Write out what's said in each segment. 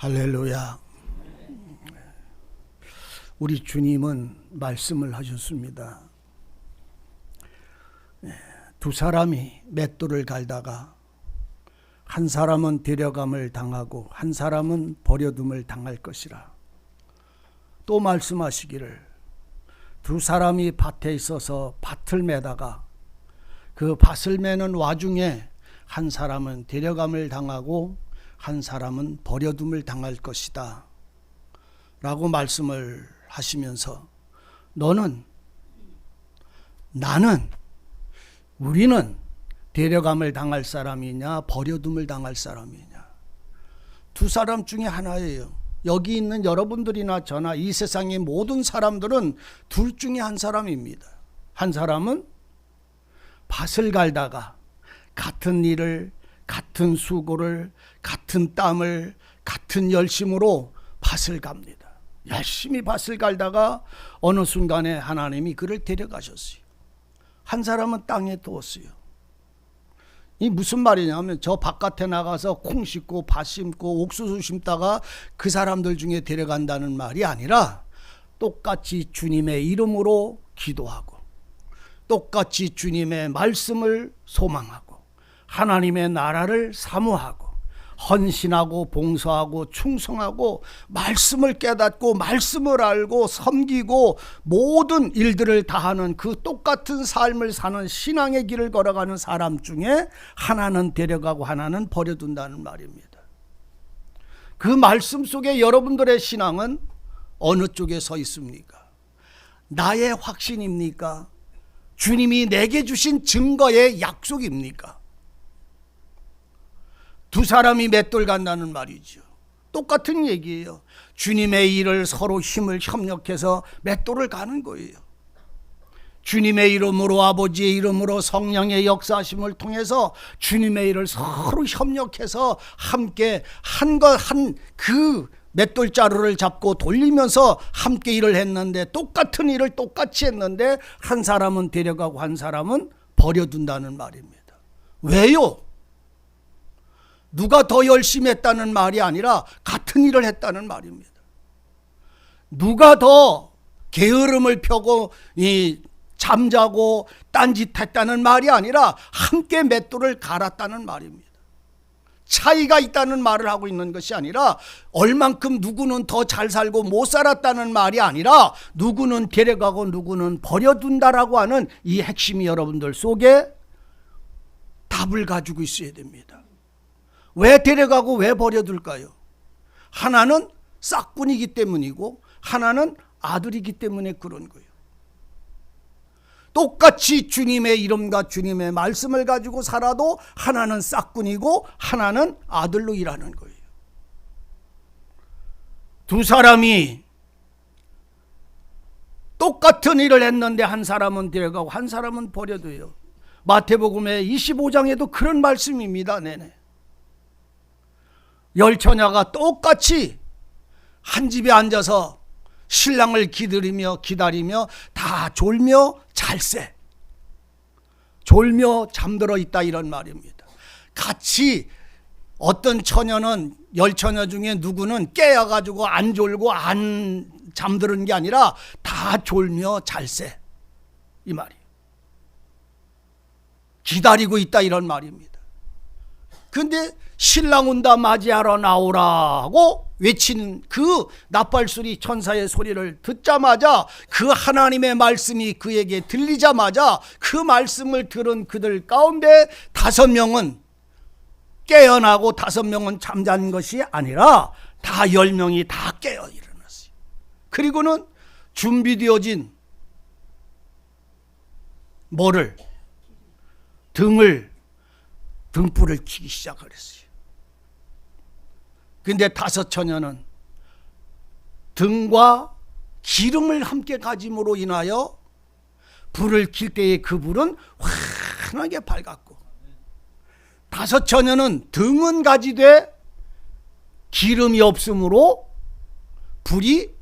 할렐루야. 우리 주님은 말씀을 하셨습니다. 두 사람이 맷돌을 갈다가 한 사람은 데려감을 당하고 한 사람은 버려둠을 당할 것이라. 또 말씀하시기를 두 사람이 밭에 있어서 밭을 매다가 그 밭을 매는 와중에 한 사람은 데려감을 당하고 한 사람은 버려둠을 당할 것이다 라고 말씀을 하시면서 너는, 나는, 우리는 데려감을 당할 사람이냐 버려둠을 당할 사람이냐, 두 사람 중에 하나예요. 여기 있는 여러분들이나 저나 이 세상의 모든 사람들은 둘 중에 한 사람입니다. 한 사람은 밭을 갈다가 같은 일을, 같은 수고를, 같은 땀을, 같은 열심으로 밭을 갑니다. 열심히 밭을 갈다가 어느 순간에 하나님이 그를 데려가셨어요. 한 사람은 땅에 두었어요. 이 무슨 말이냐면 저 바깥에 나가서 콩 심고 밭 심고 옥수수 심다가 그 사람들 중에 데려간다는 말이 아니라 똑같이 주님의 이름으로 기도하고 똑같이 주님의 말씀을 소망하고 하나님의 나라를 사모하고 헌신하고 봉사하고 충성하고 말씀을 깨닫고 말씀을 알고 섬기고 모든 일들을 다하는 그 똑같은 삶을 사는 신앙의 길을 걸어가는 사람 중에 하나는 데려가고 하나는 버려둔다는 말입니다. 그 말씀 속에 여러분들의 신앙은 어느 쪽에 서 있습니까? 나의 확신입니까? 주님이 내게 주신 증거의 약속입니까? 두 사람이 맷돌 간다는 말이죠. 똑같은 얘기예요. 주님의 일을 서로 힘을 협력해서 맷돌을 가는 거예요. 주님의 이름으로, 아버지의 이름으로, 성령의 역사하심을 통해서 주님의 일을 서로 협력해서 함께 그 맷돌자루를 잡고 돌리면서 함께 일을 했는데, 똑같은 일을 똑같이 했는데 한 사람은 데려가고 한 사람은 버려둔다는 말입니다. 왜요? 누가 더 열심히 했다는 말이 아니라 같은 일을 했다는 말입니다. 누가 더 게으름을 펴고 잠자고 딴짓했다는 말이 아니라 함께 맷돌을 갈았다는 말입니다. 차이가 있다는 말을 하고 있는 것이 아니라 얼만큼 누구는 더 잘 살고 못 살았다는 말이 아니라 누구는 데려가고 누구는 버려둔다라고 하는 이 핵심이 여러분들 속에 답을 가지고 있어야 됩니다. 왜 데려가고 왜 버려둘까요? 하나는 싹꾼이기 때문이고 하나는 아들이기 때문에 그런 거예요. 똑같이 주님의 이름과 주님의 말씀을 가지고 살아도 하나는 싹꾼이고 하나는 아들로 일하는 거예요. 두 사람이 똑같은 일을 했는데 한 사람은 데려가고 한 사람은 버려둬요. 마태복음의 25장에도 그런 말씀입니다. 네네. 열 처녀가 똑같이 한 집에 앉아서 신랑을 기다리며 다 졸며 잘세, 졸며 잠들어 있다 이런 말입니다. 같이 어떤 처녀는 열 처녀 중에 누구는 깨어가지고 안 졸고 안 잠드는 게 아니라 다 졸며 잘세 이 말이에요. 기다리고 있다 이런 말입니다. 근데 신랑 온다 맞이하러 나오라고 외치는 그 나팔소리, 천사의 소리를 듣자마자 그 하나님의 말씀이 그에게 들리자마자 그 말씀을 들은 그들 가운데 5명은 깨어나고 5명은 잠잔 것이 아니라 다 10명이 다 깨어 일어났어요. 그리고는 준비되어진 등불을 켜기 시작했어요. 근데 5 처녀는 등과 기름을 함께 가짐으로 인하여 불을 킬 때의 그 불은 환하게 밝았고 5 처녀는 등은 가지되 기름이 없으므로 불이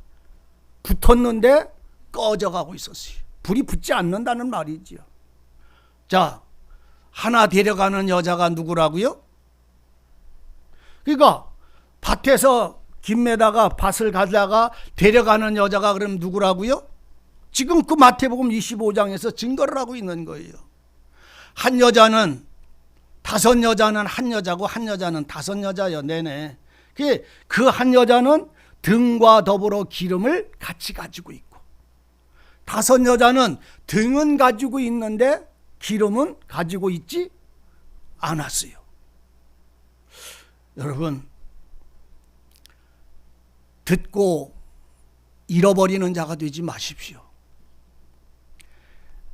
붙었는데 꺼져가고 있었어요. 불이 붙지 않는다는 말이지요. 자, 하나 데려가는 여자가 누구라고요? 그러니까 밭에서 김매다가 밭을 가다가 데려가는 여자가 그럼 누구라고요? 지금 그 마태복음 25장에서 증거를 하고 있는 거예요. 한 여자는, 다섯 여자는 한 여자고 한 여자는 다섯 여자요. 네네. 그 한 여자는 등과 더불어 기름을 같이 가지고 있고, 다섯 여자는 등은 가지고 있는데 기름은 가지고 있지 않았어요. 여러분, 듣고 잃어버리는 자가 되지 마십시오.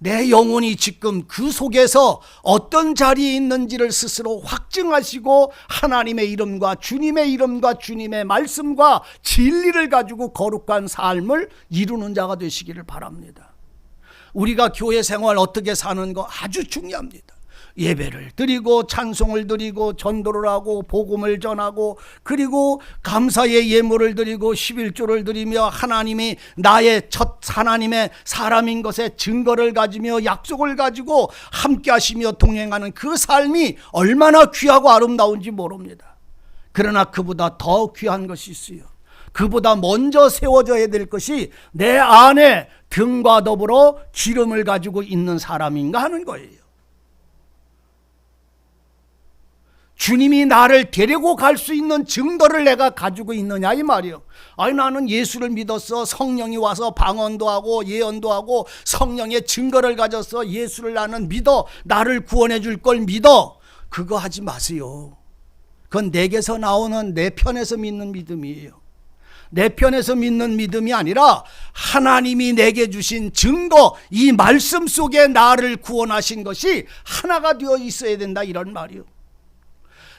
내 영혼이 지금 그 속에서 어떤 자리에 있는지를 스스로 확증하시고 하나님의 이름과 주님의 말씀과 진리를 가지고 거룩한 삶을 이루는 자가 되시기를 바랍니다. 우리가 교회 생활 어떻게 사는 거 아주 중요합니다. 예배를 드리고 찬송을 드리고 전도를 하고 복음을 전하고, 그리고 감사의 예물을 드리고 11조를 드리며 하나님이 나의 첫 하나님의 사람인 것에 증거를 가지며 약속을 가지고 함께 하시며 동행하는 그 삶이 얼마나 귀하고 아름다운지 모릅니다. 그러나 그보다 더 귀한 것이 있어요. 그보다 먼저 세워져야 될 것이 내 안에 등과 더불어 기름을 가지고 있는 사람인가 하는 거예요. 주님이 나를 데리고 갈 수 있는 증거를 내가 가지고 있느냐 이 말이요. 아니, 나는 예수를 믿었어. 성령이 와서 방언도 하고 예언도 하고 성령의 증거를 가졌어. 예수를 나는 믿어. 나를 구원해 줄 걸 믿어. 그거 하지 마세요. 그건 내게서 나오는 내 편에서 믿는 믿음이에요. 내 편에서 믿는 믿음이 아니라 하나님이 내게 주신 증거, 이 말씀 속에 나를 구원하신 것이 하나가 되어 있어야 된다 이런 말이요.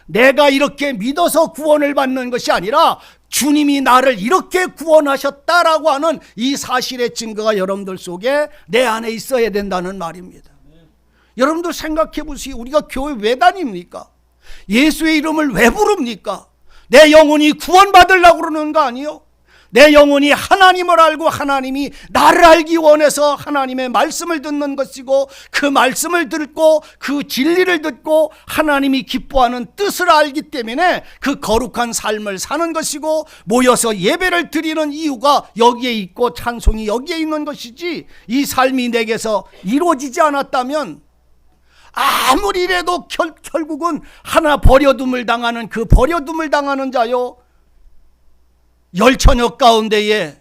내가 이렇게 믿어서 구원을 받는 것이 아니라 주님이 나를 이렇게 구원하셨다라고 하는 이 사실의 증거가 여러분들 속에 내 안에 있어야 된다는 말입니다. 여러분들 생각해 보세요. 우리가 교회 왜 다닙니까? 예수의 이름을 왜 부릅니까? 내 영혼이 구원받으려고 그러는 거 아니요? 내 영혼이 하나님을 알고 하나님이 나를 알기 원해서 하나님의 말씀을 듣는 것이고, 그 말씀을 듣고 그 진리를 듣고 하나님이 기뻐하는 뜻을 알기 때문에 그 거룩한 삶을 사는 것이고, 모여서 예배를 드리는 이유가 여기에 있고 찬송이 여기에 있는 것이지, 이 삶이 내게서 이루어지지 않았다면 아무리 이래도 결국은 하나 버려둠을 당하는, 그 버려둠을 당하는 자요, 열처녀 가운데에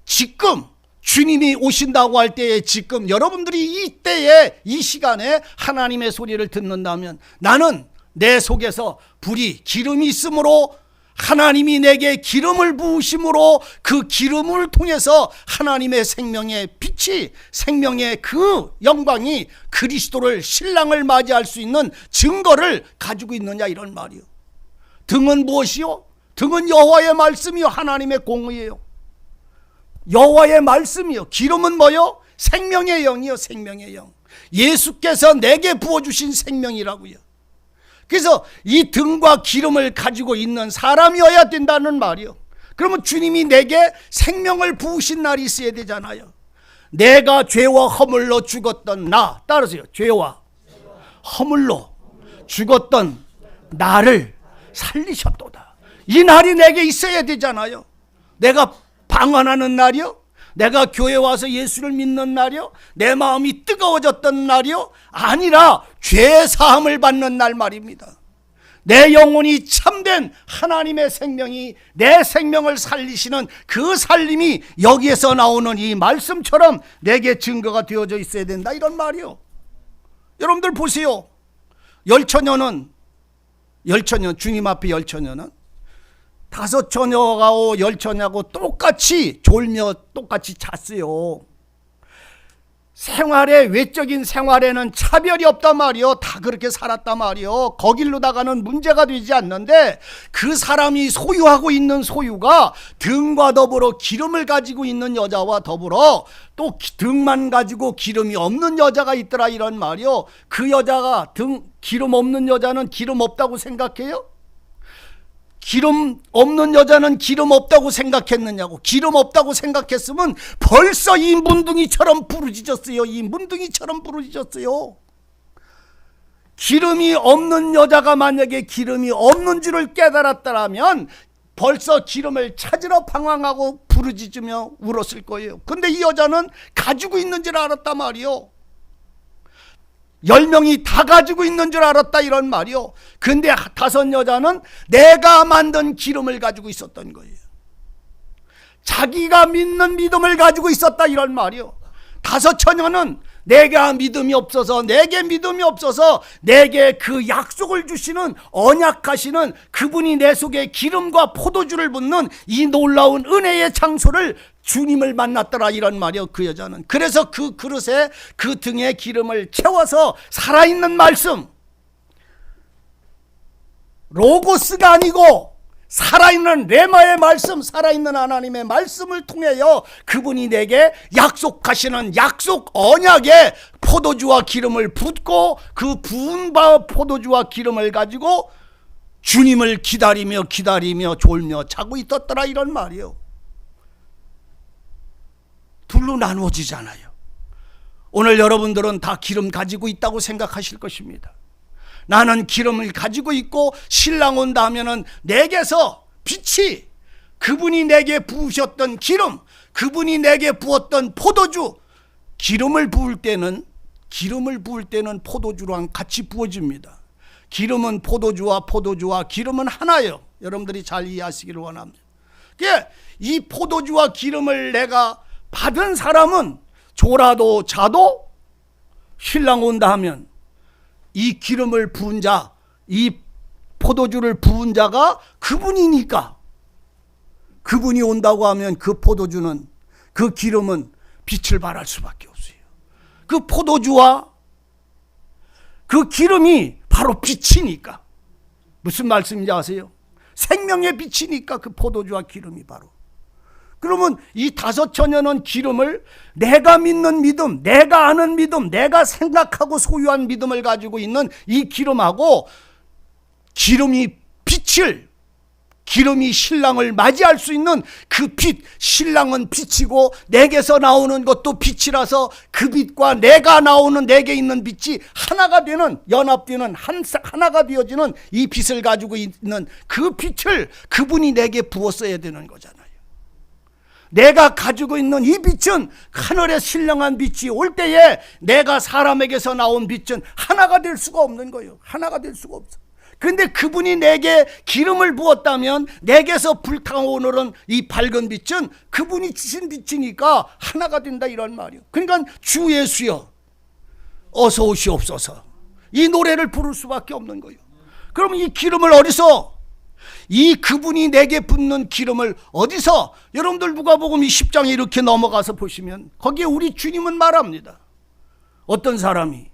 지금 주님이 오신다고 할 때에, 지금 여러분들이 이때에 이 시간에 하나님의 소리를 듣는다면, 나는 내 속에서 불이 기름이 있으므로 하나님이 내게 기름을 부으심으로 그 기름을 통해서 하나님의 생명의 빛이, 생명의 그 영광이 그리스도를, 신랑을 맞이할 수 있는 증거를 가지고 있느냐 이런 말이요. 등은 무엇이요? 등은 여호와의 말씀이요, 하나님의 공의예요. 여호와의 말씀이요. 기름은 뭐요? 생명의 영이요, 생명의 영. 예수께서 내게 부어주신 생명이라고요. 그래서 이 등과 기름을 가지고 있는 사람이어야 된다는 말이요. 그러면 주님이 내게 생명을 부으신 날이 있어야 되잖아요. 내가 죄와 허물로 죽었던 나, 따르세요. 죄와 허물로 죽었던 나를 살리셨도다. 이 날이 내게 있어야 되잖아요. 내가 방언하는 날이요, 내가 교회 와서 예수를 믿는 날이요, 내 마음이 뜨거워졌던 날이요, 아니라 죄 사함을 받는 날 말입니다. 내 영혼이 참된 하나님의 생명이 내 생명을 살리시는 그 살림이 여기에서 나오는 이 말씀처럼 내게 증거가 되어져 있어야 된다 이런 말이요. 여러분들 보세요. 열처녀는 주님 앞에 열처녀는 다섯 처녀하고 열처녀하고 똑같이 졸며 똑같이 잤어요. 외적인 생활에는 차별이 없단 말이요. 다 그렇게 살았단 말이요. 거길로다가는 문제가 되지 않는데, 그 사람이 소유하고 있는 소유가 등과 더불어 기름을 가지고 있는 여자와 더불어 또 등만 가지고 기름이 없는 여자가 있더라 이런 말이요. 그 여자가 기름 없는 여자는 기름 없다고 생각해요? 기름 없는 여자는 기름 없다고 생각했느냐고. 기름 없다고 생각했으면 벌써 이 문둥이처럼 부르짖었어요. 이 문둥이처럼 부르짖었어요. 기름이 없는 여자가 만약에 기름이 없는 줄을 깨달았다면 벌써 기름을 찾으러 방황하고 부르짖으며 울었을 거예요. 근데 이 여자는 가지고 있는 줄 알았단 말이요. 10명이 다 가지고 있는 줄 알았다 이런 말이요. 근데 5 여자는 내가 만든 기름을 가지고 있었던 거예요. 자기가 믿는 믿음을 가지고 있었다 이런 말이요. 5 처녀는 내게 믿음이 없어서 내게 그 약속을 주시는 언약하시는 그분이 내 속에 기름과 포도주를 붓는 이 놀라운 은혜의 장소를 주님을 만났더라 이런 말이요. 그 여자는 그래서 그 그릇에 그 등에 기름을 채워서 살아있는 말씀, 로고스가 아니고 살아있는 레마의 말씀, 살아있는 하나님의 말씀을 통하여 그분이 내게 약속하시는 약속 언약의 포도주와 기름을 붓고 그 부은 바 포도주와 기름을 가지고 주님을 기다리며 졸며 자고 있었더라 이런 말이요. 둘로 나누어지잖아요. 오늘 여러분들은 다 기름 가지고 있다고 생각하실 것입니다. 나는 기름을 가지고 있고 신랑 온다 하면은 내게서 빛이, 그분이 내게 부으셨던 기름, 그분이 내게 부었던 포도주, 기름을 부을 때는 포도주랑 같이 부어집니다. 기름은 포도주와 기름은 하나예요. 여러분들이 잘 이해하시기를 원합니다. 이 포도주와 기름을 내가 받은 사람은 졸아도 자도 신랑 온다 하면 이 기름을 부은 자, 이 포도주를 부은 자가 그분이니까, 그분이 온다고 하면 그 포도주는, 그 기름은 빛을 발할 수밖에 없어요. 그 포도주와 그 기름이 바로 빛이니까. 무슨 말씀인지 아세요? 생명의 빛이니까 그 포도주와 기름이 바로. 그러면 이 5 처녀는 기름을 내가 믿는 믿음, 내가 아는 믿음, 내가 생각하고 소유한 믿음을 가지고 있는 이 기름하고 기름이 신랑을 맞이할 수 있는 그 빛, 신랑은 빛이고 내게서 나오는 것도 빛이라서 그 빛과 내가 나오는 내게 있는 빛이 하나가 되는, 연합되는, 하나가 되어지는 이 빛을 가지고 있는 그 빛을 그분이 내게 부었어야 되는 거잖아요. 내가 가지고 있는 이 빛은 하늘의 신령한 빛이 올 때에 내가 사람에게서 나온 빛은 하나가 될 수가 없는 거예요. 하나가 될 수가 없어. 그런데 그분이 내게 기름을 부었다면 내게서 불타오르는 이 밝은 빛은 그분이 주신 빛이니까 하나가 된다 이런 말이에요. 그러니까 주 예수여 어서 오시옵소서, 이 노래를 부를 수밖에 없는 거예요. 그럼 이 기름을 어디서, 이 그분이 내게 붓는 기름을 어디서, 여러분들 누가복음 10장에 이렇게 넘어가서 보시면 거기에 우리 주님은 말합니다. 어떤 사람이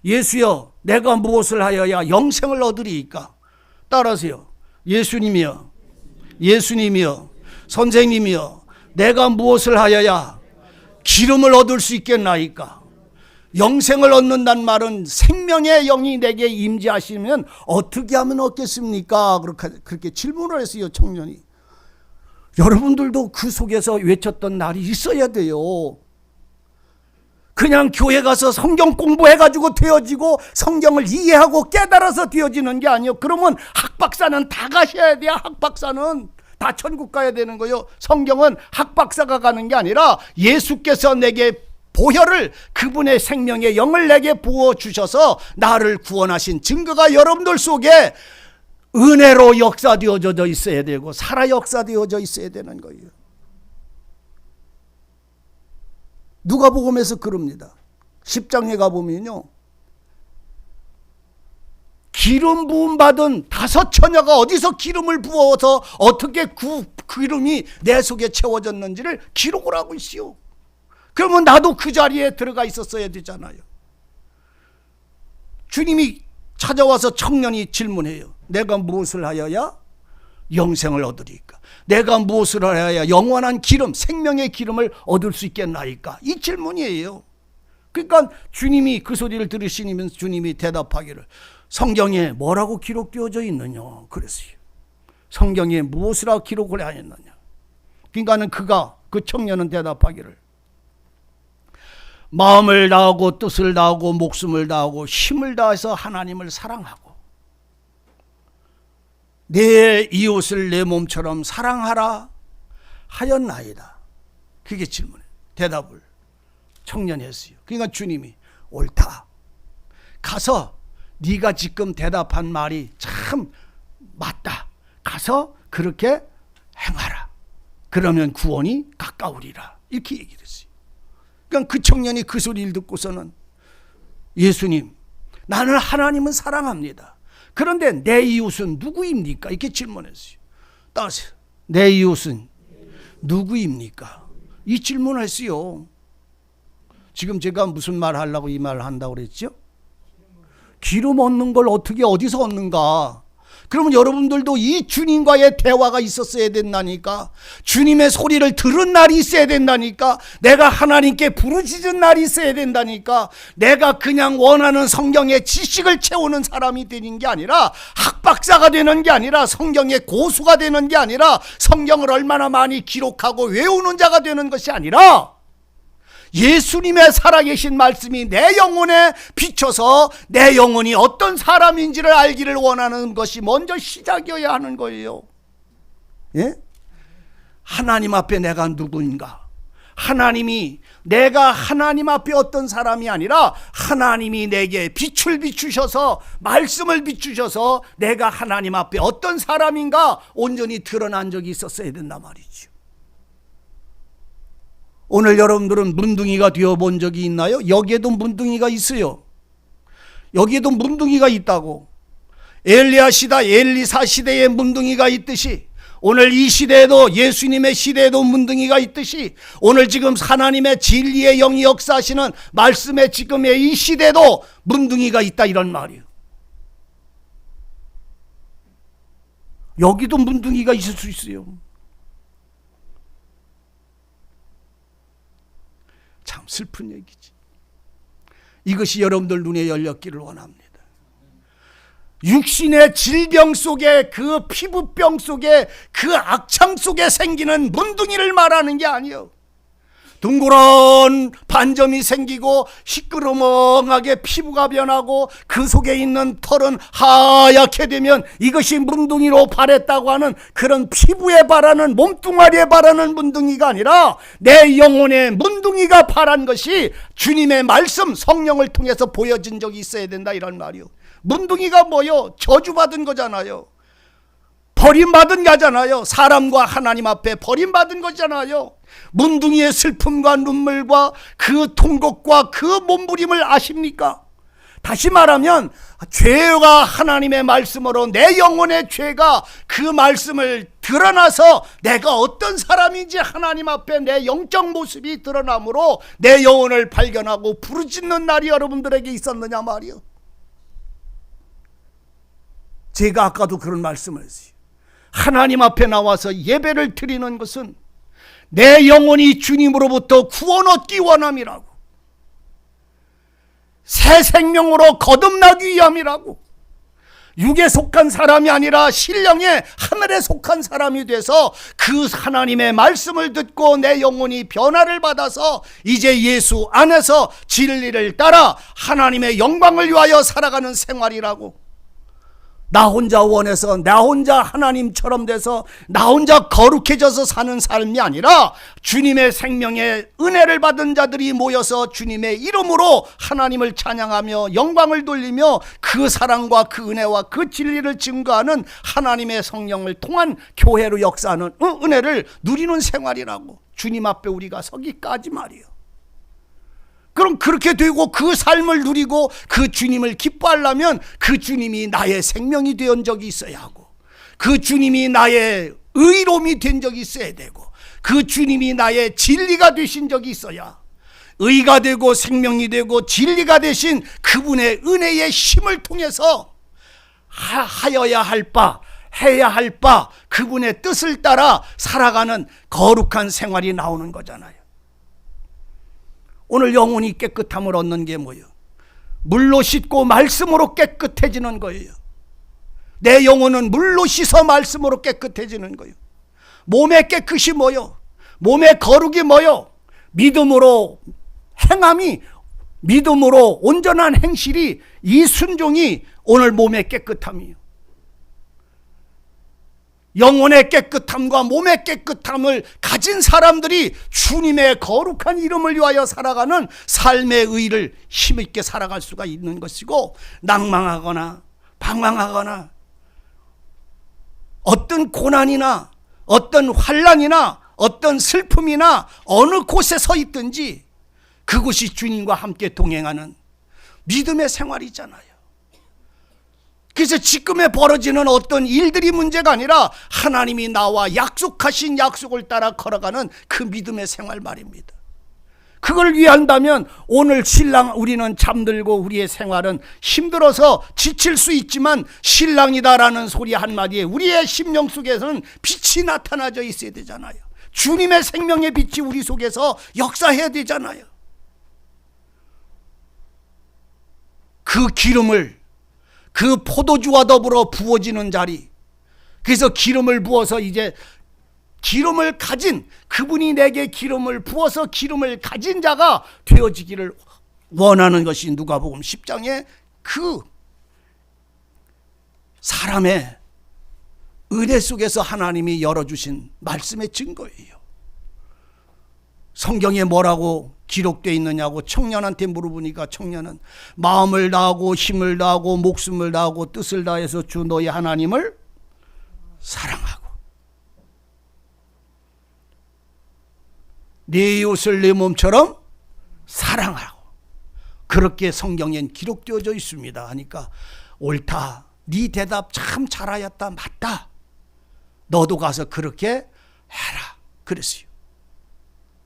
예수여 내가 무엇을 하여야 영생을 얻으리이까? 따라하세요. 예수님이여 선생님이여 내가 무엇을 하여야 기름을 얻을 수 있겠나이까? 영생을 얻는다는 말은 생명의 영이 내게 임재하시면 어떻게 하면 얻겠습니까? 그렇게 질문을 했어요, 청년이. 여러분들도 그 속에서 외쳤던 날이 있어야 돼요. 그냥 교회 가서 성경 공부해가지고 되어지고 성경을 이해하고 깨달아서 되어지는 게 아니에요. 그러면 학박사는 다 가셔야 돼요. 학박사는 다 천국 가야 되는 거예요. 성경은 학박사가 가는 게 아니라 예수께서 내게 보혈을, 그분의 생명의 영을 내게 부어주셔서 나를 구원하신 증거가 여러분들 속에 은혜로 역사되어져 있어야 되고 살아 역사되어져 있어야 되는 거예요. 누가복음에서 그럽니다. 10장에 가보면요, 기름 부음 받은 5 처녀가 어디서 기름을 부어서 어떻게 그 기름이 내 속에 채워졌는지를 기록을 하고 있어요. 그러면 나도 그 자리에 들어가 있었어야 되잖아요. 주님이 찾아와서 청년이 질문해요. 내가 무엇을 하여야 영생을 얻으리까? 내가 무엇을 하여야 영원한 기름, 생명의 기름을 얻을 수 있겠나이까? 이 질문이에요. 그러니까 주님이 그 소리를 들으시면 주님이 대답하기를 성경에 뭐라고 기록되어져 있느냐 그랬어요. 성경에 무엇을 하고 기록을 하였느냐. 그러니까는 그 청년은 대답하기를 마음을 다하고 뜻을 다하고 목숨을 다하고 힘을 다해서 하나님을 사랑하고 내 이웃을 내 몸처럼 사랑하라 하였나이다. 그게 질문이에요. 대답을 청년이 했어요. 그러니까 주님이 옳다. 가서 네가 지금 대답한 말이 참 맞다. 가서 그렇게 행하라. 그러면 구원이 가까우리라. 이렇게 얘기를 했어요. 그러니까 그 청년이 그 소리를 듣고서는 예수님, 나는 하나님은 사랑합니다. 그런데 내 이웃은 누구입니까? 이렇게 질문했어요. 따라서 내 이웃은 누구입니까? 이 질문을 했어요. 지금 제가 무슨 말 하려고 이 말을 한다고 그랬죠? 기름 얻는 걸 어떻게 어디서 얻는가? 그러면 여러분들도 이 주님과의 대화가 있었어야 된다니까. 주님의 소리를 들은 날이 있어야 된다니까. 내가 하나님께 부르짖은 날이 있어야 된다니까. 내가 그냥 원하는 성경의 지식을 채우는 사람이 되는 게 아니라, 학박사가 되는 게 아니라, 성경의 고수가 되는 게 아니라, 성경을 얼마나 많이 기록하고 외우는 자가 되는 것이 아니라, 예수님의 살아계신 말씀이 내 영혼에 비춰서 내 영혼이 어떤 사람인지를 알기를 원하는 것이 먼저 시작이어야 하는 거예요. 예? 하나님 앞에 내가 누구인가? 하나님이 내가 하나님 앞에 어떤 사람이 아니라 하나님이 내게 빛을 비추셔서 말씀을 비추셔서 내가 하나님 앞에 어떤 사람인가 온전히 드러난 적이 있었어야 된단 말이죠. 오늘 여러분들은 문둥이가 되어본 적이 있나요? 여기에도 문둥이가 있어요. 여기에도 문둥이가 있다고. 엘리야 시대, 엘리사 시대에 문둥이가 있듯이 오늘 이 시대에도 예수님의 시대에도 문둥이가 있듯이 오늘 지금 하나님의 진리의 영이 역사하시는 말씀의 지금의 이 시대에도 문둥이가 있다 이런 말이에요. 여기도 문둥이가 있을 수 있어요. 참 슬픈 얘기지. 이것이 여러분들 눈에 열렸기를 원합니다. 육신의 질병 속에 그 피부병 속에 그 악창 속에 생기는 문둥이를 말하는 게 아니에요. 둥그런 반점이 생기고 시끄러멍하게 피부가 변하고 그 속에 있는 털은 하얗게 되면 이것이 문둥이로 발했다고 하는 그런 피부에 바라는 몸뚱아리에 바라는 문둥이가 아니라 내 영혼의 문둥이가 바란 것이 주님의 말씀 성령을 통해서 보여진 적이 있어야 된다 이런 말이요. 문둥이가 뭐요? 저주받은 거잖아요. 버림받은 거잖아요. 사람과 하나님 앞에 버림받은 거잖아요. 문둥이의 슬픔과 눈물과 그 통곡과 그 몸부림을 아십니까? 다시 말하면 죄가 하나님의 말씀으로 내 영혼의 죄가 그 말씀을 드러나서 내가 어떤 사람인지 하나님 앞에 내 영적 모습이 드러나므로 내 영혼을 발견하고 부르짖는 날이 여러분들에게 있었느냐 말이요. 제가 아까도 그런 말씀을 했어요. 하나님 앞에 나와서 예배를 드리는 것은 내 영혼이 주님으로부터 구원 얻기 원함이라고, 새 생명으로 거듭나기 위함이라고, 육에 속한 사람이 아니라 신령의 하늘에 속한 사람이 돼서 그 하나님의 말씀을 듣고 내 영혼이 변화를 받아서 이제 예수 안에서 진리를 따라 하나님의 영광을 위하여 살아가는 생활이라고. 나 혼자 원해서 나 혼자 하나님처럼 돼서 나 혼자 거룩해져서 사는 삶이 아니라 주님의 생명의 은혜를 받은 자들이 모여서 주님의 이름으로 하나님을 찬양하며 영광을 돌리며 그 사랑과 그 은혜와 그 진리를 증거하는 하나님의 성령을 통한 교회로 역사하는 은혜를 누리는 생활이라고. 주님 앞에 우리가 서기까지 말이에요. 그럼 그렇게 되고 그 삶을 누리고 그 주님을 기뻐하려면 그 주님이 나의 생명이 된 적이 있어야 하고, 그 주님이 나의 의로움이 된 적이 있어야 되고, 그 주님이 나의 진리가 되신 적이 있어야, 의가 되고 생명이 되고 진리가 되신 그분의 은혜의 힘을 통해서 하여야 할 바, 해야 할 바, 그분의 뜻을 따라 살아가는 거룩한 생활이 나오는 거잖아요. 오늘 영혼이 깨끗함을 얻는 게 뭐예요? 물로 씻고 말씀으로 깨끗해지는 거예요. 내 영혼은 물로 씻어 말씀으로 깨끗해지는 거예요. 몸의 깨끗이 뭐요? 몸의 거룩이 뭐요? 믿음으로 행함이, 믿음으로 온전한 행실이, 이 순종이 오늘 몸의 깨끗함이에요. 영혼의 깨끗함과 몸의 깨끗함을 가진 사람들이 주님의 거룩한 이름을 위하여 살아가는 삶의 의를 힘있게 살아갈 수가 있는 것이고, 낭망하거나 방황하거나 어떤 고난이나 어떤 환난이나 어떤 슬픔이나 어느 곳에 서 있든지 그곳이 주님과 함께 동행하는 믿음의 생활이잖아요. 그래서 지금에 벌어지는 어떤 일들이 문제가 아니라 하나님이 나와 약속하신 약속을 따라 걸어가는 그 믿음의 생활 말입니다. 그걸 위한다면 오늘 신랑 우리는 잠들고 우리의 생활은 힘들어서 지칠 수 있지만 신랑이다라는 소리 한마디에 우리의 심령 속에서는 빛이 나타나져 있어야 되잖아요. 주님의 생명의 빛이 우리 속에서 역사해야 되잖아요. 그 기름을, 그 포도주와 더불어 부어지는 자리, 그래서 기름을 부어서 이제 기름을 가진, 그분이 내게 기름을 부어서 기름을 가진 자가 되어지기를 원하는 것이 누가복음 10장의 그 사람의 은혜 속에서 하나님이 열어주신 말씀의 증거예요. 성경에 뭐라고 기록되어 있느냐고 청년한테 물어보니까 청년은 마음을 다하고 힘을 다하고 목숨을 다하고 뜻을 다해서 주 너의 하나님을 사랑하고 네 이웃을 내 몸처럼 사랑하고, 그렇게 성경엔 기록되어져 있습니다 하니까 옳다, 네 대답 참 잘하였다, 맞다, 너도 가서 그렇게 해라 그랬어요.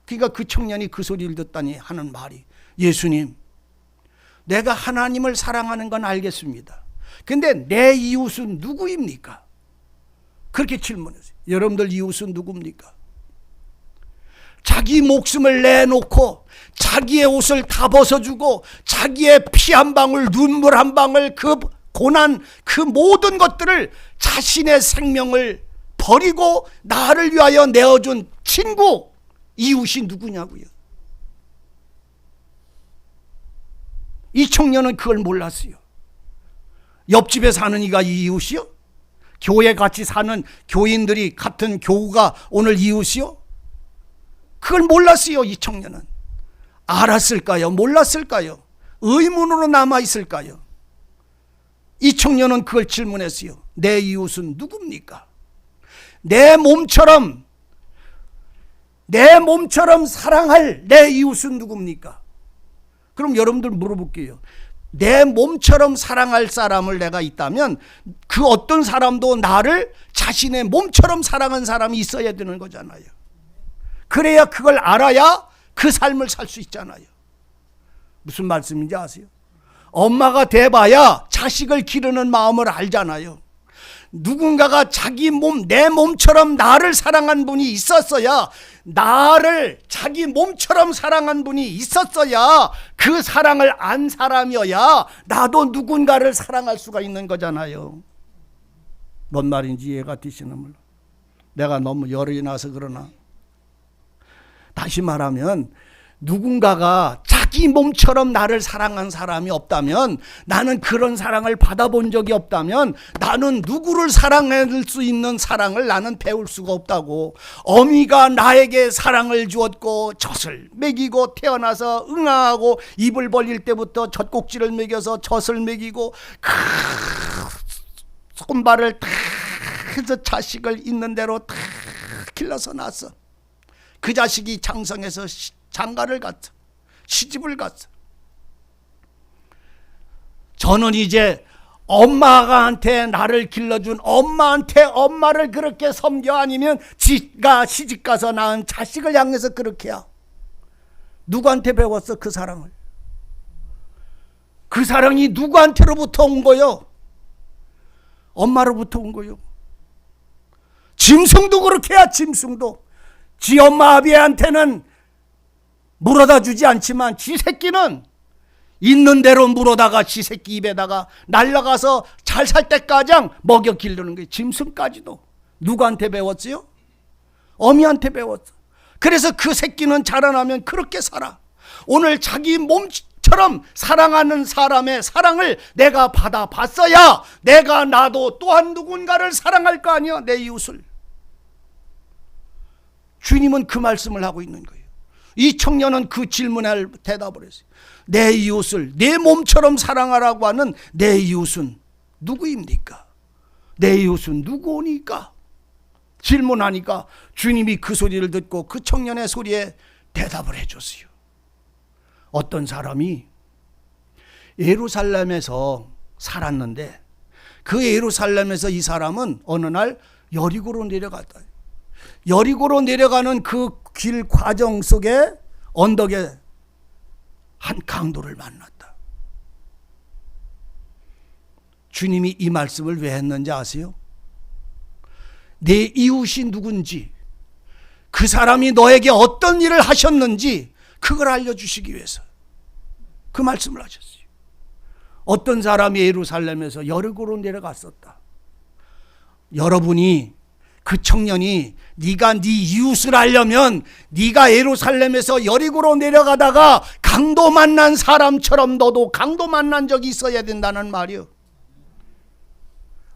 그러니까 그 청년이 그 소리를 듣다니 하는 말이, 예수님, 내가 하나님을 사랑하는 건 알겠습니다. 근데 내 이웃은 누구입니까? 그렇게 질문했어요. 여러분들 이웃은 누굽니까? 자기 목숨을 내놓고 자기의 옷을 다 벗어주고 자기의 피 한 방울, 눈물 한 방울, 그 고난, 그 모든 것들을, 자신의 생명을 버리고 나를 위하여 내어준 친구, 이웃이 누구냐고요. 이 청년은 그걸 몰랐어요. 옆집에 사는 이가 이웃이요? 교회 같이 사는 교인들이 같은 교우가 오늘 이웃이요? 그걸 몰랐어요. 이 청년은 알았을까요? 몰랐을까요? 의문으로 남아있을까요? 이 청년은 그걸 질문했어요. 내 이웃은 누굽니까? 내 몸처럼 사랑할 내 이웃은 누굽니까? 그럼 여러분들 물어볼게요. 내 몸처럼 사랑할 사람을 내가 있다면 그 어떤 사람도 나를 자신의 몸처럼 사랑한 사람이 있어야 되는 거잖아요. 그래야, 그걸 알아야 그 삶을 살 수 있잖아요. 무슨 말씀인지 아세요? 엄마가 돼봐야 자식을 기르는 마음을 알잖아요. 누군가가 자기 몸, 내 몸처럼 나를 사랑한 분이 있었어야, 나를 자기 몸처럼 사랑한 분이 있었어야, 그 사랑을 안 사람이어야 나도 누군가를 사랑할 수가 있는 거잖아요. 뭔 말인지 이해가 되시나 몰라. 내가 너무 열이 나서 그러나. 다시 말하면 누군가가 자기 몸처럼 나를 사랑한 사람이 없다면, 나는 그런 사랑을 받아본 적이 없다면, 나는 누구를 사랑할 수 있는 사랑을 나는 배울 수가 없다고. 어미가 나에게 사랑을 주었고 젖을 먹이고 태어나서 응아하고 입을 벌릴 때부터 젖꼭지를 먹여서 젖을 먹이고 그 손발을 다 해서 자식을 있는 대로 다 길러서 낳았어. 그 자식이 장성해서 장가를 갔어. 시집을 갔어. 저는 이제 엄마한테 나를 길러준 엄마한테 엄마를 그렇게 섬겨, 아니면 지가 시집가서 낳은 자식을 향해서 그렇게 해야. 누구한테 배웠어 그 사랑을? 그 사랑이 누구한테로부터 온 거요? 엄마로부터 온 거요. 짐승도 그렇게 해야. 짐승도 지 엄마 아비한테는 물어다 주지 않지만 지 새끼는 있는 대로 물어다가 지 새끼 입에다가 날라가서 잘 살 때까지 먹여 기르는 거예요. 짐승까지도. 누구한테 배웠어요? 어미한테 배웠어. 그래서 그 새끼는 자라나면 그렇게 살아. 오늘 자기 몸처럼 사랑하는 사람의 사랑을 내가 받아봤어야 내가 나도 또한 누군가를 사랑할 거 아니야. 내 이웃을. 주님은 그 말씀을 하고 있는 거예요. 이 청년은 그 질문에 대답을 했어요. 내 이웃을 내 몸처럼 사랑하라고 하는 내 이웃은 누구입니까? 내 이웃은 누구니까? 질문하니까 주님이 그 소리를 듣고 그 청년의 소리에 대답을 해줬어요. 어떤 사람이 예루살렘에서 살았는데 그 예루살렘에서 이 사람은 어느 날 여리고로 내려갔다. 여리고로 내려가는 그 길 과정 속에 언덕에 한 강도를 만났다. 주님이 이 말씀을 왜 했는지 아세요? 내 이웃이 누군지, 그 사람이 너에게 어떤 일을 하셨는지 그걸 알려주시기 위해서 그 말씀을 하셨어요. 어떤 사람이 예루살렘에서 여리고로 내려갔었다. 여러분이 그 청년이 네가 네 이웃을 알려면 네가 예루살렘에서 여리고로 내려가다가 강도 만난 사람처럼 너도 강도 만난 적이 있어야 된다는 말이요.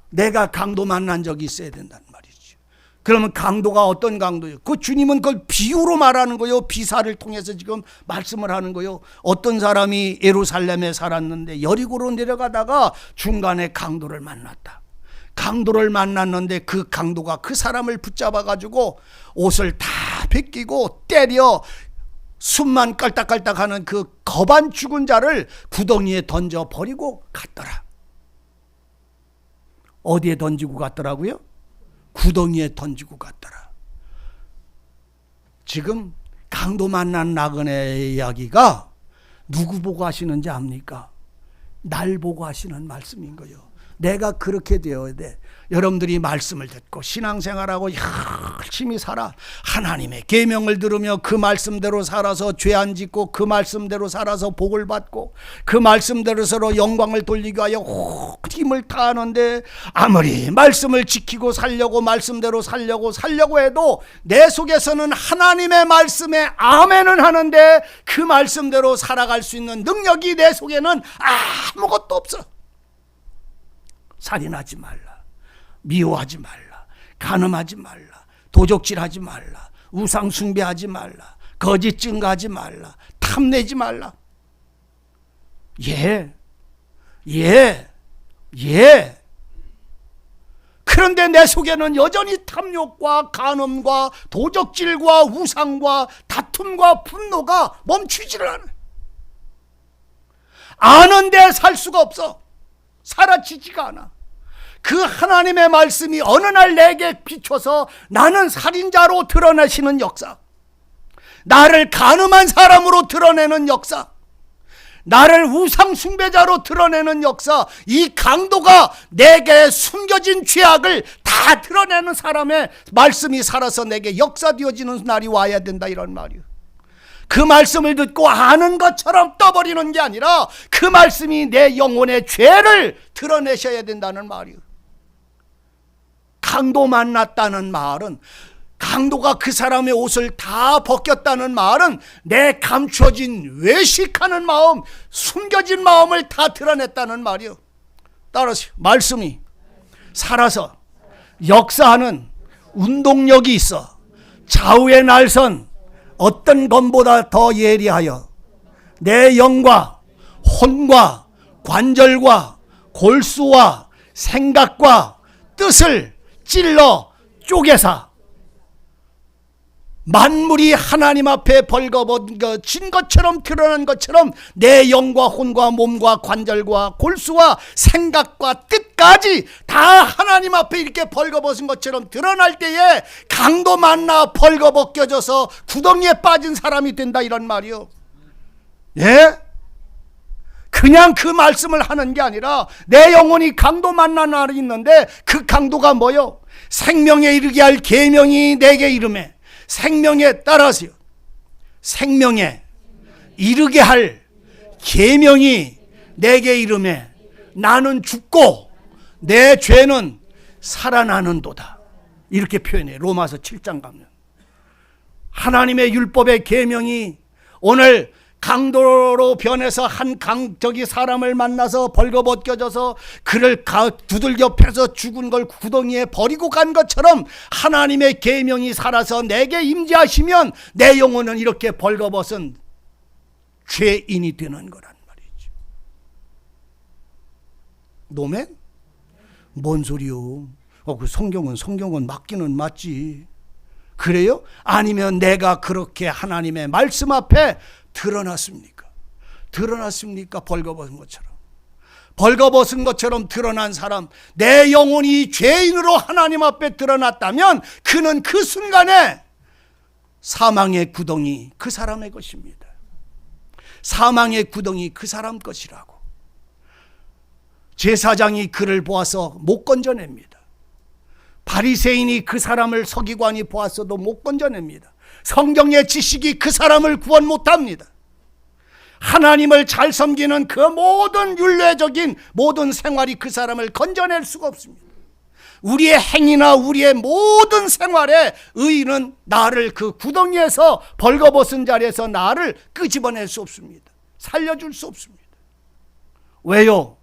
내가 강도 만난 적이 있어야 된다는 말이죠. 그러면 강도가 어떤 강도예요? 그 주님은 그걸 비유로 말하는 거예요. 비사를 통해서 지금 말씀을 하는 거예요. 어떤 사람이 예루살렘에 살았는데 여리고로 내려가다가 중간에 강도를 만났다. 강도를 만났는데 그 강도가 그 사람을 붙잡아 가지고 옷을 다 벗기고 때려 숨만 깔딱깔딱하는 그 거반 죽은 자를 구덩이에 던져 버리고 갔더라. 어디에 던지고 갔더라고요? 구덩이에 던지고 갔더라. 지금 강도 만난 나그네의 이야기가 누구 보고 하시는지 압니까? 날 보고 하시는 말씀인 거예요. 내가 그렇게 되어야 돼. 여러분들이 말씀을 듣고 신앙생활하고 열심히 살아. 하나님의 계명을 들으며 그 말씀대로 살아서 죄 안 짓고 그 말씀대로 살아서 복을 받고 그 말씀대로 서로 영광을 돌리기 위하여 힘을 다하는데 아무리 말씀을 지키고 살려고 말씀대로 살려고 해도 내 속에서는 하나님의 말씀에 아멘은 하는데 그 말씀대로 살아갈 수 있는 능력이 내 속에는 아무것도 없어. 살인하지 말라, 미워하지 말라, 간음하지 말라, 도적질하지 말라, 우상 숭배하지 말라, 거짓 증거하지 말라, 탐내지 말라. 예. 그런데 내 속에는 여전히 탐욕과 간음과 도적질과 우상과 다툼과 분노가 멈추지를 않아요. 아는데 살 수가 없어. 사라지지가 않아. 그 하나님의 말씀이 어느 날 내게 비춰서 나는 살인자로 드러내시는 역사, 나를 간음한 사람으로 드러내는 역사, 나를 우상 숭배자로 드러내는 역사, 이 강도가 내게 숨겨진 죄악을 다 드러내는 사람의 말씀이 살아서 내게 역사되어지는 날이 와야 된다, 이런 말이에요. 그 말씀을 듣고 아는 것처럼 떠버리는 게 아니라 그 말씀이 내 영혼의 죄를 드러내셔야 된다는 말이에요. 강도 만났다는 말은, 강도가 그 사람의 옷을 다 벗겼다는 말은 내 감춰진 외식하는 마음, 숨겨진 마음을 다 드러냈다는 말이에요. 따라서 말씀이 살아서 역사하는 운동력이 있어 좌우의 날선 어떤 것보다 더 예리하여 내 영과 혼과 관절과 골수와 생각과 뜻을 찔러 쪼개사 만물이 하나님 앞에 벌거벗긴 것처럼 드러난 것처럼 내 영과 혼과 몸과 관절과 골수와 생각과 뜻까지 다 하나님 앞에 이렇게 벌거벗은 것처럼 드러날 때에 강도 만나 벌거벗겨져서 구덩이에 빠진 사람이 된다, 이런 말이요. 예? 그냥 그 말씀을 하는 게 아니라 내 영혼이 강도 만난 날이 있는데 그 강도가 뭐요? 생명에 이르게 할 계명이 내게 이르매. 생명에 따라서요. 생명에 이르게 할 계명이 내게 이르매 나는 죽고 내 죄는 살아나는도다. 이렇게 표현해. 로마서 7장 가면 하나님의 율법의 계명이 오늘 강도로 변해서 한 저기 사람을 만나서 벌거벗겨져서 그를 두들겨 패서 죽은 걸 구덩이에 버리고 간 것처럼 하나님의 계명이 살아서 내게 임재하시면 내 영혼은 이렇게 벌거벗은 죄인이 되는 거란 말이죠. 노멘? 뭔 소리요? 그 성경은 맞기는 맞지. 그래요? 아니면 내가 그렇게 하나님의 말씀 앞에 드러났습니까? 벌거벗은 것처럼. 벌거벗은 것처럼 드러난 사람, 내 영혼이 죄인으로 하나님 앞에 드러났다면 그는 그 순간에 사망의 구덩이 그 사람의 것입니다. 사망의 구덩이 그 사람 것이라고. 제사장이 그를 보아서 못 건져냅니다. 바리새인이 그 사람을 서기관이 보았어도 못 건져냅니다. 성경의 지식이 그 사람을 구원 못합니다. 하나님을 잘 섬기는 그 모든 율례적인 모든 생활이 그 사람을 건져낼 수가 없습니다. 우리의 행위나 우리의 모든 생활에 의인은 나를 그 구덩이에서 벌거벗은 자리에서 나를 끄집어낼 수 없습니다. 살려줄 수 없습니다. 왜요?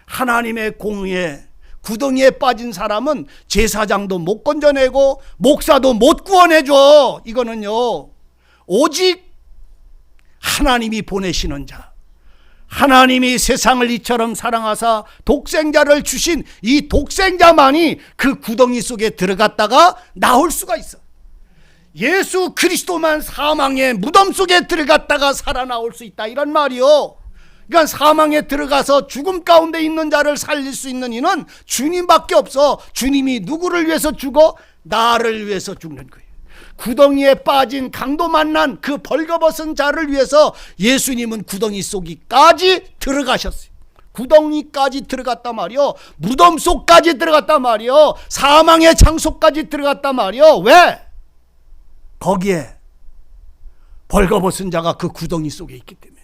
하나님의 공의에 구덩이에 빠진 사람은 제사장도 못 건져내고 목사도 못 구원해줘. 이거는요, 오직 하나님이 보내시는 자, 하나님이 세상을 이처럼 사랑하사 독생자를 주신 이 독생자만이 그 구덩이 속에 들어갔다가 나올 수가 있어. 예수 그리스도만 사망의 무덤 속에 들어갔다가 살아나올 수 있다, 이런 말이요. 그러니까 사망에 들어가서 죽음 가운데 있는 자를 살릴 수 있는 이는 주님밖에 없어. 주님이 누구를 위해서 죽어? 나를 위해서 죽는 거예요. 구덩이에 빠진 강도 만난 그 벌거벗은 자를 위해서 예수님은 구덩이 속까지 들어가셨어요. 구덩이까지 들어갔단 말이요. 무덤 속까지 들어갔단 말이요. 사망의 장소까지 들어갔단 말이요. 왜? 거기에 벌거벗은 자가 그 구덩이 속에 있기 때문에.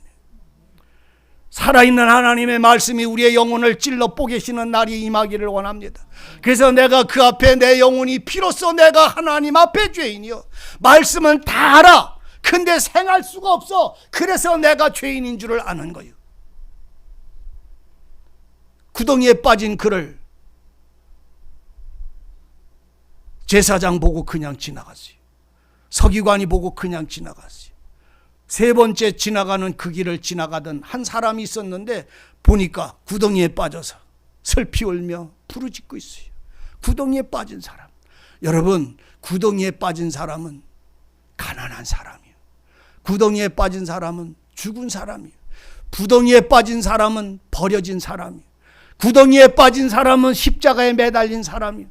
살아있는 하나님의 말씀이 우리의 영혼을 찔러 뽀개시는 날이 임하기를 원합니다. 그래서 내가 그 앞에 내 영혼이 피로써 내가 하나님 앞에 죄인이요. 말씀은 다 알아. 근데 생할 수가 없어. 그래서 내가 죄인인 줄을 아는 거예요. 구덩이에 빠진 그를 제사장 보고 그냥 지나갔어요. 서기관이 보고 그냥 지나갔어요. 세 번째 지나가는 그 길을 지나가던 한 사람이 있었는데 보니까 구덩이에 빠져서 슬피 울며 부르짖고 있어요. 구덩이에 빠진 사람. 여러분, 구덩이에 빠진 사람은 가난한 사람이에요. 구덩이에 빠진 사람은 죽은 사람이에요. 구덩이에 빠진 사람은 버려진 사람이에요. 구덩이에 빠진 사람은 십자가에 매달린 사람이에요.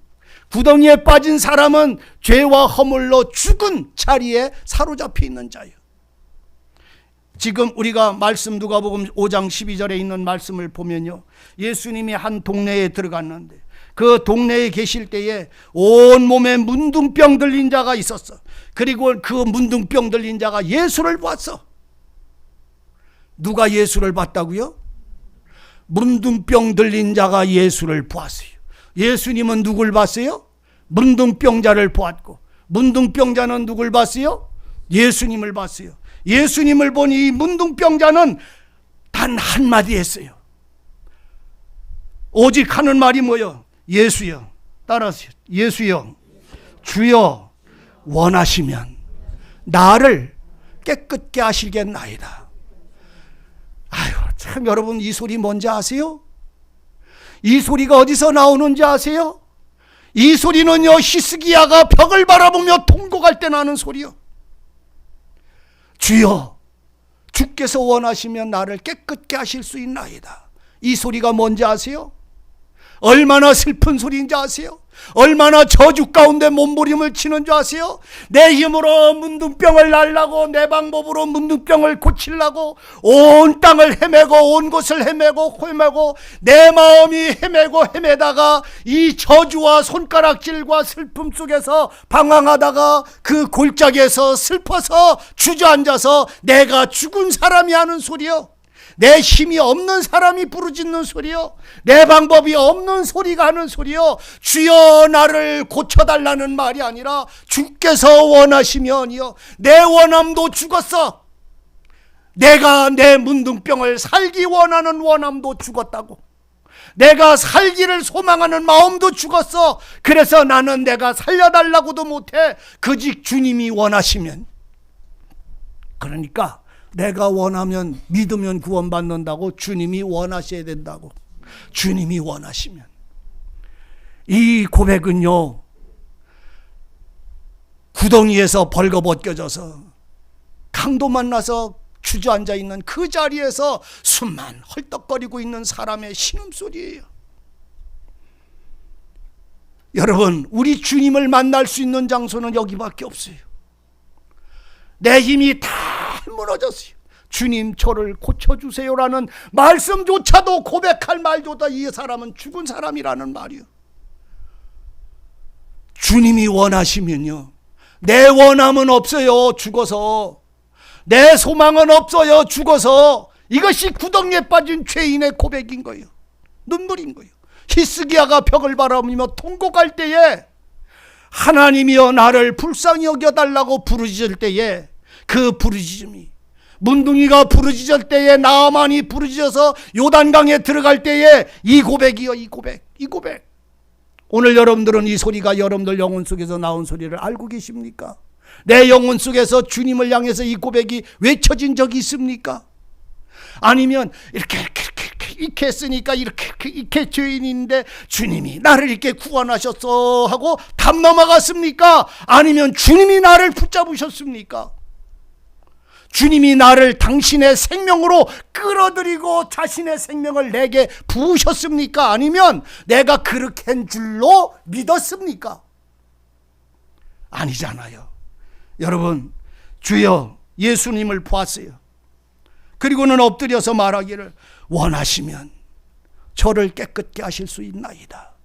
구덩이에 빠진 사람은 죄와 허물로 죽은 자리에 사로잡혀 있는 자예요. 지금 우리가 말씀 누가복음 5장 12절에 있는 말씀을 보면요, 예수님이 한 동네에 들어갔는데 그 동네에 계실 때에 온몸에 문둥병 들린 자가 있었어. 그리고 그 문둥병 들린 자가 예수를 봤어. 누가 예수를 봤다고요? 문둥병 들린 자가 예수를 보았어요. 예수님은 누굴 봤어요? 문둥병자를 보았고, 문둥병자는 누굴 봤어요? 예수님을 봤어요. 예수님을 보니 이 문둥병자는 단 한마디 했어요. 오직 하는 말이 뭐요? 예수여, 따라하세요. 예수여, 주여, 원하시면 나를 깨끗게 하시겠나이다. 아유, 참, 여러분, 이 소리 뭔지 아세요? 이 소리가 어디서 나오는지 아세요? 이 소리는요, 히스기야가 벽을 바라보며 통곡할 때 나는 소리요. 주여, 주께서 원하시면 나를 깨끗게 하실 수 있나이다. 이 소리가 뭔지 아세요? 얼마나 슬픈 소리인지 아세요? 얼마나 저주 가운데 몸부림을 치는 줄 아세요? 내 힘으로 문둥병을 날라고, 내 방법으로 문둥병을 고치려고 온 땅을 헤매고 온 곳을 헤매고 내 마음이 헤매다가 이 저주와 손가락질과 슬픔 속에서 방황하다가 그 골짜기에서 슬퍼서 주저앉아서 내가 죽은 사람이 하는 소리요. 내 힘이 없는 사람이 부르짖는 소리요. 내 방법이 없는 소리가 하는 소리요. 주여, 나를 고쳐달라는 말이 아니라 주께서 원하시면이요. 내 원함도 죽었어. 내가 내 문둥병을 살기 원하는 원함도 죽었다고. 내가 살기를 소망하는 마음도 죽었어. 그래서 나는 내가 살려달라고도 못해. 그직 주님이 원하시면. 그러니까 내가 원하면, 믿으면 구원받는다고. 주님이 원하셔야 된다고. 주님이 원하시면. 이 고백은요, 구덩이에서 벌거벗겨져서 강도 만나서 주저앉아 있는 그 자리에서 숨만 헐떡거리고 있는 사람의 신음소리예요. 여러분, 우리 주님을 만날 수 있는 장소는 여기밖에 없어요. 내 힘이 다 무너졌어요. 주님, 저를 고쳐주세요라는 말씀조차도, 고백할 말조차 이 사람은 죽은 사람이라는 말이요. 주님이 원하시면요, 내 원함은 없어요. 죽어서. 내 소망은 없어요. 죽어서. 이것이 구덩이에 빠진 죄인의 고백인 거예요. 눈물인 거예요. 히스기야가 벽을 바라보며 통곡할 때에, 하나님이여 나를 불쌍히 여겨달라고 부르짖을 때에, 그 부르짖음이, 문둥이가 부르짖을 때에, 나아만이 부르짖어서 요단강에 들어갈 때에 이 고백이요, 이 고백, 이 고백. 오늘 여러분들은 이 소리가 여러분들 영혼 속에서 나온 소리를 알고 계십니까? 내 영혼 속에서 주님을 향해서 이 고백이 외쳐진 적이 있습니까? 아니면 이렇게 했으니까 이렇게 죄인인데 주님이 나를 이렇게 구원하셨어 하고 담 넘어갔습니까? 아니면 주님이 나를 붙잡으셨습니까? 주님이 나를 당신의 생명으로 끌어들이고 자신의 생명을 내게 부으셨습니까? 아니면 내가 그렇게 한 줄로 믿었습니까? 아니잖아요. 여러분, 주여 예수님을 보았어요. 그리고는 엎드려서 말하기를, 원하시면 저를 깨끗게 하실 수 있나이다.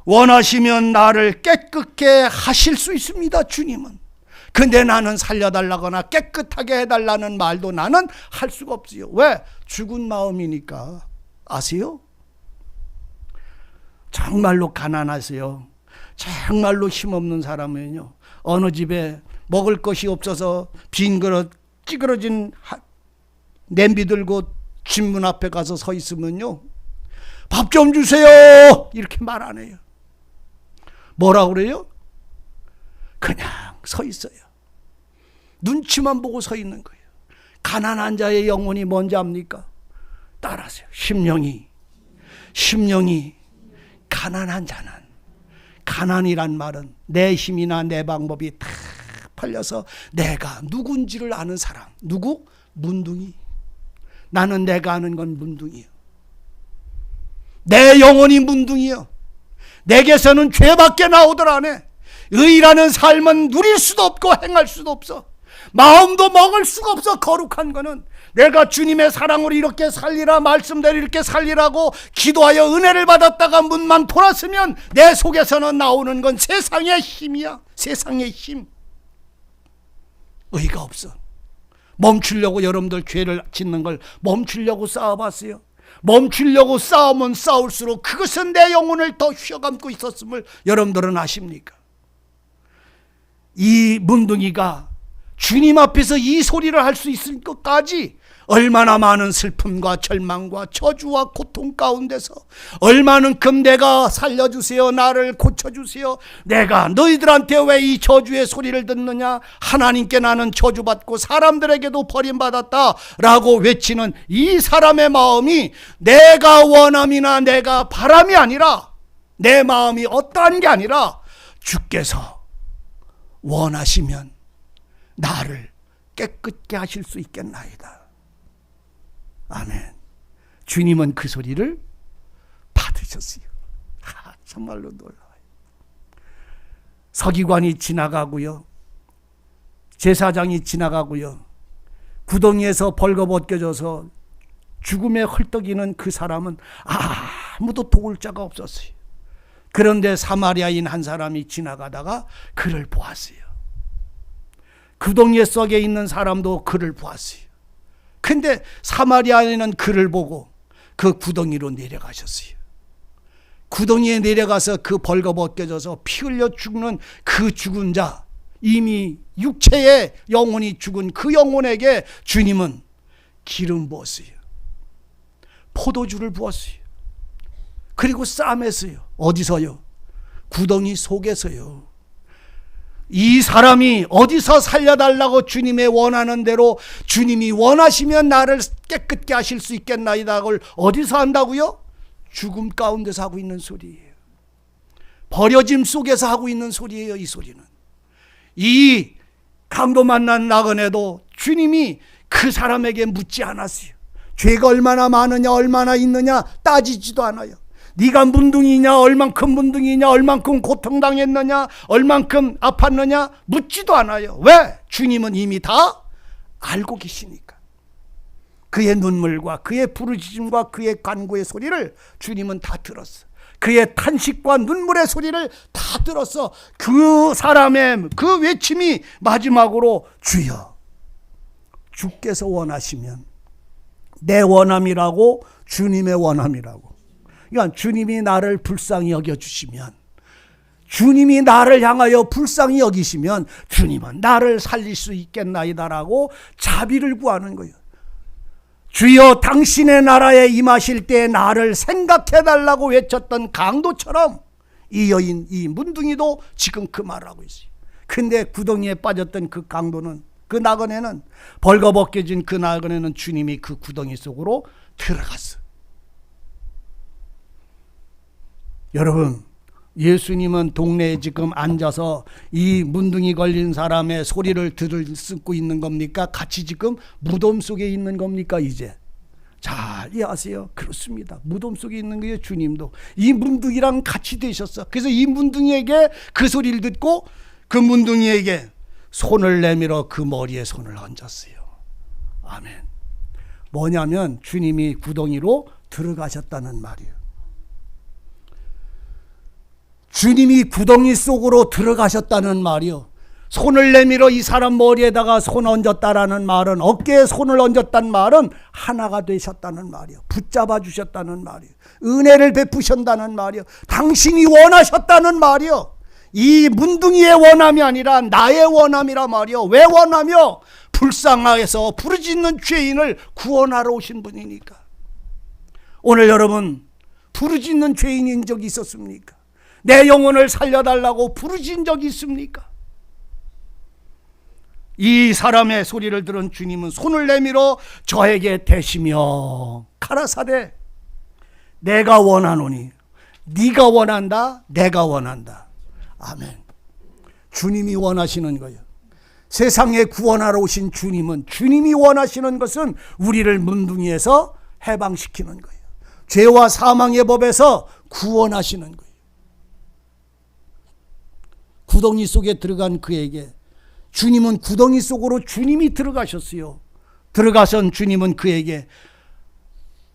원하시면 나를 깨끗게 하실 수 있습니다, 주님은. 근데 나는 살려달라거나 깨끗하게 해달라는 말도 나는 할 수가 없어요. 왜? 죽은 마음이니까. 아세요? 정말로 가난하세요. 정말로 힘없는 사람은요, 어느 집에 먹을 것이 없어서 빈 그릇 찌그러진 냄비 들고 집 문 앞에 가서 서 있으면요, 밥 좀 주세요 이렇게 말 안 해요. 뭐라고 그래요? 그냥 서 있어요. 눈치만 보고 서 있는 거예요. 가난한 자의 영혼이 뭔지 압니까? 따라하세요. 심령이 가난한 자는, 가난이란 말은 내 힘이나 내 방법이 다 팔려서 내가 누군지를 아는 사람. 누구? 문둥이. 나는 내가 아는 건 문둥이요. 내 영혼이 문둥이요. 내게서는 죄밖에 나오들 않아. 의라는 삶은 누릴 수도 없고 행할 수도 없어. 마음도 먹을 수가 없어. 거룩한 거는 내가 주님의 사랑으로 이렇게 살리라, 말씀대로 이렇게 살리라고 기도하여 은혜를 받았다가 문만 돌았으면 내 속에서는 나오는 건 세상의 힘이야. 세상의 힘. 의가 없어. 멈추려고 여러분들 죄를 짓는 걸 멈추려고 싸워봤어요? 멈추려고 싸우면 싸울수록 그것은 내 영혼을 더 휘어감고 있었음을 여러분들은 아십니까? 이 문둥이가 주님 앞에서 이 소리를 할 수 있을 것까지 얼마나 많은 슬픔과 절망과 저주와 고통 가운데서, 얼마만큼 내가 살려주세요, 나를 고쳐주세요, 내가 너희들한테 왜 이 저주의 소리를 듣느냐, 하나님께 나는 저주받고 사람들에게도 버림받았다 라고 외치는 이 사람의 마음이 내가 원함이나 내가 바람이 아니라, 내 마음이 어떠한 게 아니라 주께서 원하시면 나를 깨끗게 하실 수 있겠나이다. 아멘. 주님은 그 소리를 받으셨어요. 정말로 놀라워요. 서기관이 지나가고요, 제사장이 지나가고요, 구덩이에서 벌거벗겨져서 죽음에 헐떡이는 그 사람은 아무도 도울 자가 없었어요. 그런데 사마리아인 한 사람이 지나가다가 그를 보았어요. 구덩이 속에 있는 사람도 그를 보았어요. 근데 사마리아인은 그를 보고 그 구덩이로 내려가셨어요. 구덩이에 내려가서 그 벌거벗겨져서 피 흘려 죽는 그 죽은 자, 이미 육체의 영혼이 죽은 그 영혼에게 주님은 기름 부었어요. 포도주를 부었어요. 그리고 싸맸어요. 어디서요? 구덩이 속에서요. 이 사람이 어디서 살려달라고 주님의 원하는 대로 주님이 원하시면 나를 깨끗게 하실 수 있겠나이다를 어디서 한다고요? 죽음 가운데서 하고 있는 소리예요. 버려짐 속에서 하고 있는 소리예요. 이 소리는. 이 강도 만난 나그네도 주님이 그 사람에게 묻지 않았어요. 죄가 얼마나 많으냐 얼마나 있느냐 따지지도 않아요. 네가 문둥이냐 얼만큼 문둥이냐 얼만큼 고통당했느냐 얼만큼 아팠느냐 묻지도 않아요. 왜? 주님은 이미 다 알고 계시니까. 그의 눈물과 그의 부르짖음과 그의 간구의 소리를 주님은 다 들었어. 그의 탄식과 눈물의 소리를 다 들었어. 그 사람의 그 외침이 마지막으로 주여 주께서 원하시면 내 원함이라고 주님의 원함이라고. 그러니까 주님이 나를 불쌍히 여겨주시면 주님이 나를 향하여 불쌍히 여기시면 주님은 나를 살릴 수 있겠나이다라고 자비를 구하는 거예요. 주여 당신의 나라에 임하실 때 나를 생각해달라고 외쳤던 강도처럼 이 여인 이 문둥이도 지금 그 말을 하고 있어요. 근데 구덩이에 빠졌던 그 강도는 그 나그네는 벌거벗겨진 그 나그네는 주님이 그 구덩이 속으로 들어갔어. 여러분 예수님은 동네에 지금 앉아서 이 문둥이 걸린 사람의 소리를 듣고 있는 겁니까? 같이 지금 무덤 속에 있는 겁니까? 이제 잘 이해하세요. 그렇습니다. 무덤 속에 있는 거예요. 주님도 이 문둥이랑 같이 되셨어. 그래서 이 문둥이에게 그 소리를 듣고 그 문둥이에게 손을 내밀어 그 머리에 손을 얹었어요. 아멘. 뭐냐면 주님이 구덩이로 들어가셨다는 말이에요. 주님이 구덩이 속으로 들어가셨다는 말이요. 손을 내밀어 이 사람 머리에다가 손 얹었다라는 말은 어깨에 손을 얹었다는 말은 하나가 되셨다는 말이요. 붙잡아 주셨다는 말이요. 은혜를 베푸셨다는 말이요. 당신이 원하셨다는 말이요. 이 문둥이의 원함이 아니라 나의 원함이라 말이요. 왜 원하며? 불쌍하게서 부르짖는 죄인을 구원하러 오신 분이니까. 오늘 여러분 부르짖는 죄인인 적이 있었습니까? 내 영혼을 살려달라고 부르짖은 적이 있습니까? 이 사람의 소리를 들은 주님은 손을 내밀어 저에게 대시며 가라사대 내가 원하노니 네가 원한다 내가 원한다. 아멘. 주님이 원하시는 거예요. 세상에 구원하러 오신 주님은 주님이 원하시는 것은 우리를 문둥이에서 해방시키는 거예요. 죄와 사망의 법에서 구원하시는 거예요. 구덩이 속에 들어간 그에게 주님은 구덩이 속으로 주님이 들어가셨어요. 들어가선 주님은 그에게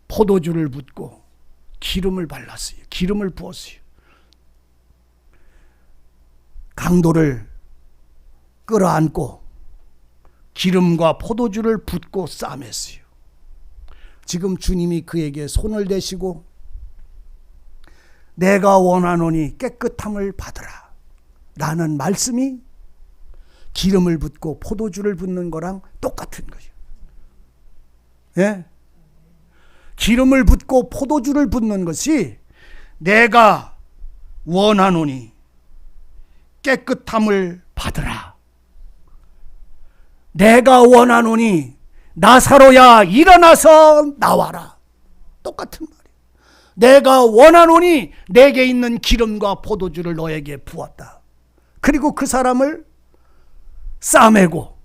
포도주를 붓고 기름을 발랐어요. 기름을 부었어요. 강도를 끌어안고 기름과 포도주를 붓고 싸맸어요. 지금 주님이 그에게 손을 대시고 내가 원하노니 깨끗함을 받으라 라는 말씀이 기름을 붓고 포도주를 붓는 거랑 똑같은 거예요. 예? 기름을 붓고 포도주를 붓는 것이 내가 원하노니 깨끗함을 받으라. 내가 원하노니 나사로야 일어나서 나와라. 똑같은 말이에요. 내가 원하노니 내게 있는 기름과 포도주를 너에게 부었다. 그리고 그 사람을 싸매고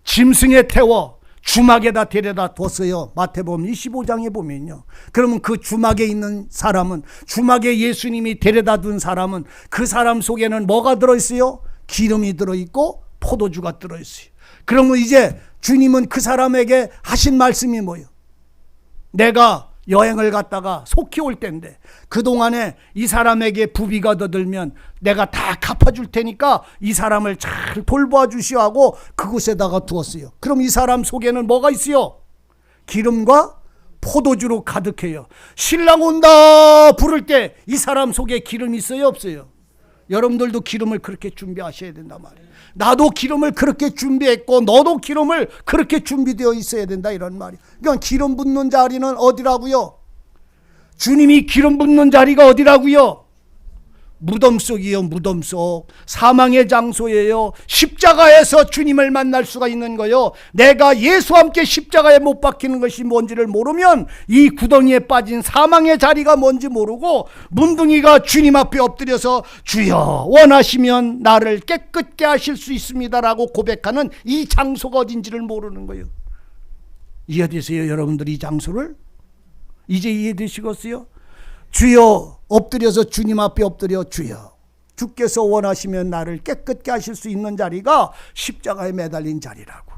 짐승에 태워 주막에다 데려다 뒀어요. 마태복음 25장에 보면요. 그러면 그 주막에 있는 사람은 주막에 예수님이 데려다 둔 사람은 그 사람 속에는 뭐가 들어있어요? 기름이 들어있고 포도주가 들어있어요. 그러면 이제 주님은 그 사람에게 하신 말씀이 뭐예요? 내가 여행을 갔다가 속히 올 때인데 그동안에 이 사람에게 부비가 얻어들면 내가 다 갚아줄 테니까 이 사람을 잘 돌보아 주시오 하고 그곳에다가 두었어요. 그럼 이 사람 속에는 뭐가 있어요? 기름과 포도주로 가득해요. 신랑 온다 부를 때 이 사람 속에 기름이 있어요 없어요? 여러분들도 기름을 그렇게 준비하셔야 된단 말이에요. 나도 기름을 그렇게 준비했고 너도 기름을 그렇게 준비되어 있어야 된다 이런 말이에요. 그러니까 기름 붓는 자리는 어디라고요? 주님이 기름 붓는 자리가 어디라고요? 무덤 속이요. 무덤 속. 사망의 장소예요. 십자가에서 주님을 만날 수가 있는 거요. 내가 예수와 함께 십자가에 못 박히는 것이 뭔지를 모르면 이 구덩이에 빠진 사망의 자리가 뭔지 모르고 문둥이가 주님 앞에 엎드려서 주여 원하시면 나를 깨끗게 하실 수 있습니다라고 고백하는 이 장소가 어딘지를 모르는 거예요. 이해되세요? 여러분들이 이 장소를? 이제 이해되시겠어요? 주여, 엎드려서 주님 앞에 엎드려 주여, 주께서 원하시면 나를 깨끗게 하실 수 있는 자리가 십자가에 매달린 자리라고,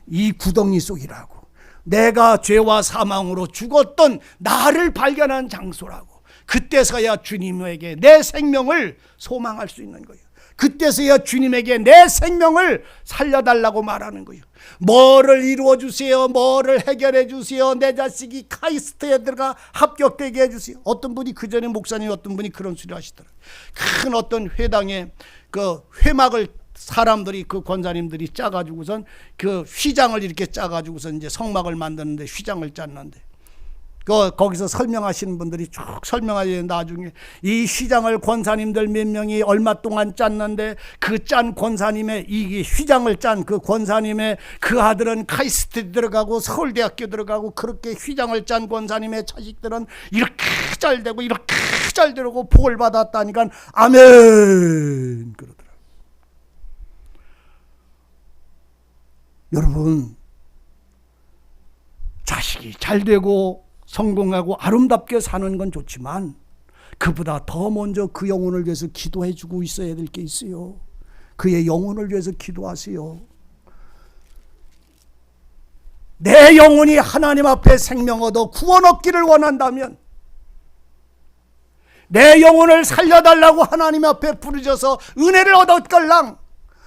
이 구덩이 속이라고, 내가 죄와 사망으로 죽었던 나를 발견한 장소라고. 그때서야 주님에게 내 생명을 소망할 수 있는 거예요. 그때서야 주님에게 내 생명을 살려달라고 말하는 거예요. 뭐를 이루어 주세요, 뭐를 해결해 주세요, 내 자식이 카이스트에 들어가 합격되게 해주세요. 어떤 분이 그전에 목사님 어떤 분이 그런 소리 하시더라고요. 큰 어떤 회당에 그 회막을 사람들이 그 권사님들이 짜가지고선 그 휘장을 이렇게 짜가지고선 이제 성막을 만드는데 휘장을 짰는데 거기서 설명하시는 분들이 쭉 설명하는데 나중에 이 휘장을 권사님들 몇 명이 얼마 동안 짰는데 그 짠 권사님의 이 휘장을 짠 그 권사님의 그 아들은 카이스트 들어가고 서울대학교 들어가고 그렇게 휘장을 짠 권사님의 자식들은 이렇게 잘 되고 이렇게 잘 되고 복을 받았다니까 아멘 그러더라고요. 여러분, 자식이 잘 되고 성공하고 아름답게 사는 건 좋지만 그보다 더 먼저 그 영혼을 위해서 기도해 주고 있어야 될 게 있어요. 그의 영혼을 위해서 기도하세요. 내 영혼이 하나님 앞에 생명 얻어 구원 얻기를 원한다면, 내 영혼을 살려달라고 하나님 앞에 부르셔서 은혜를 얻었걸랑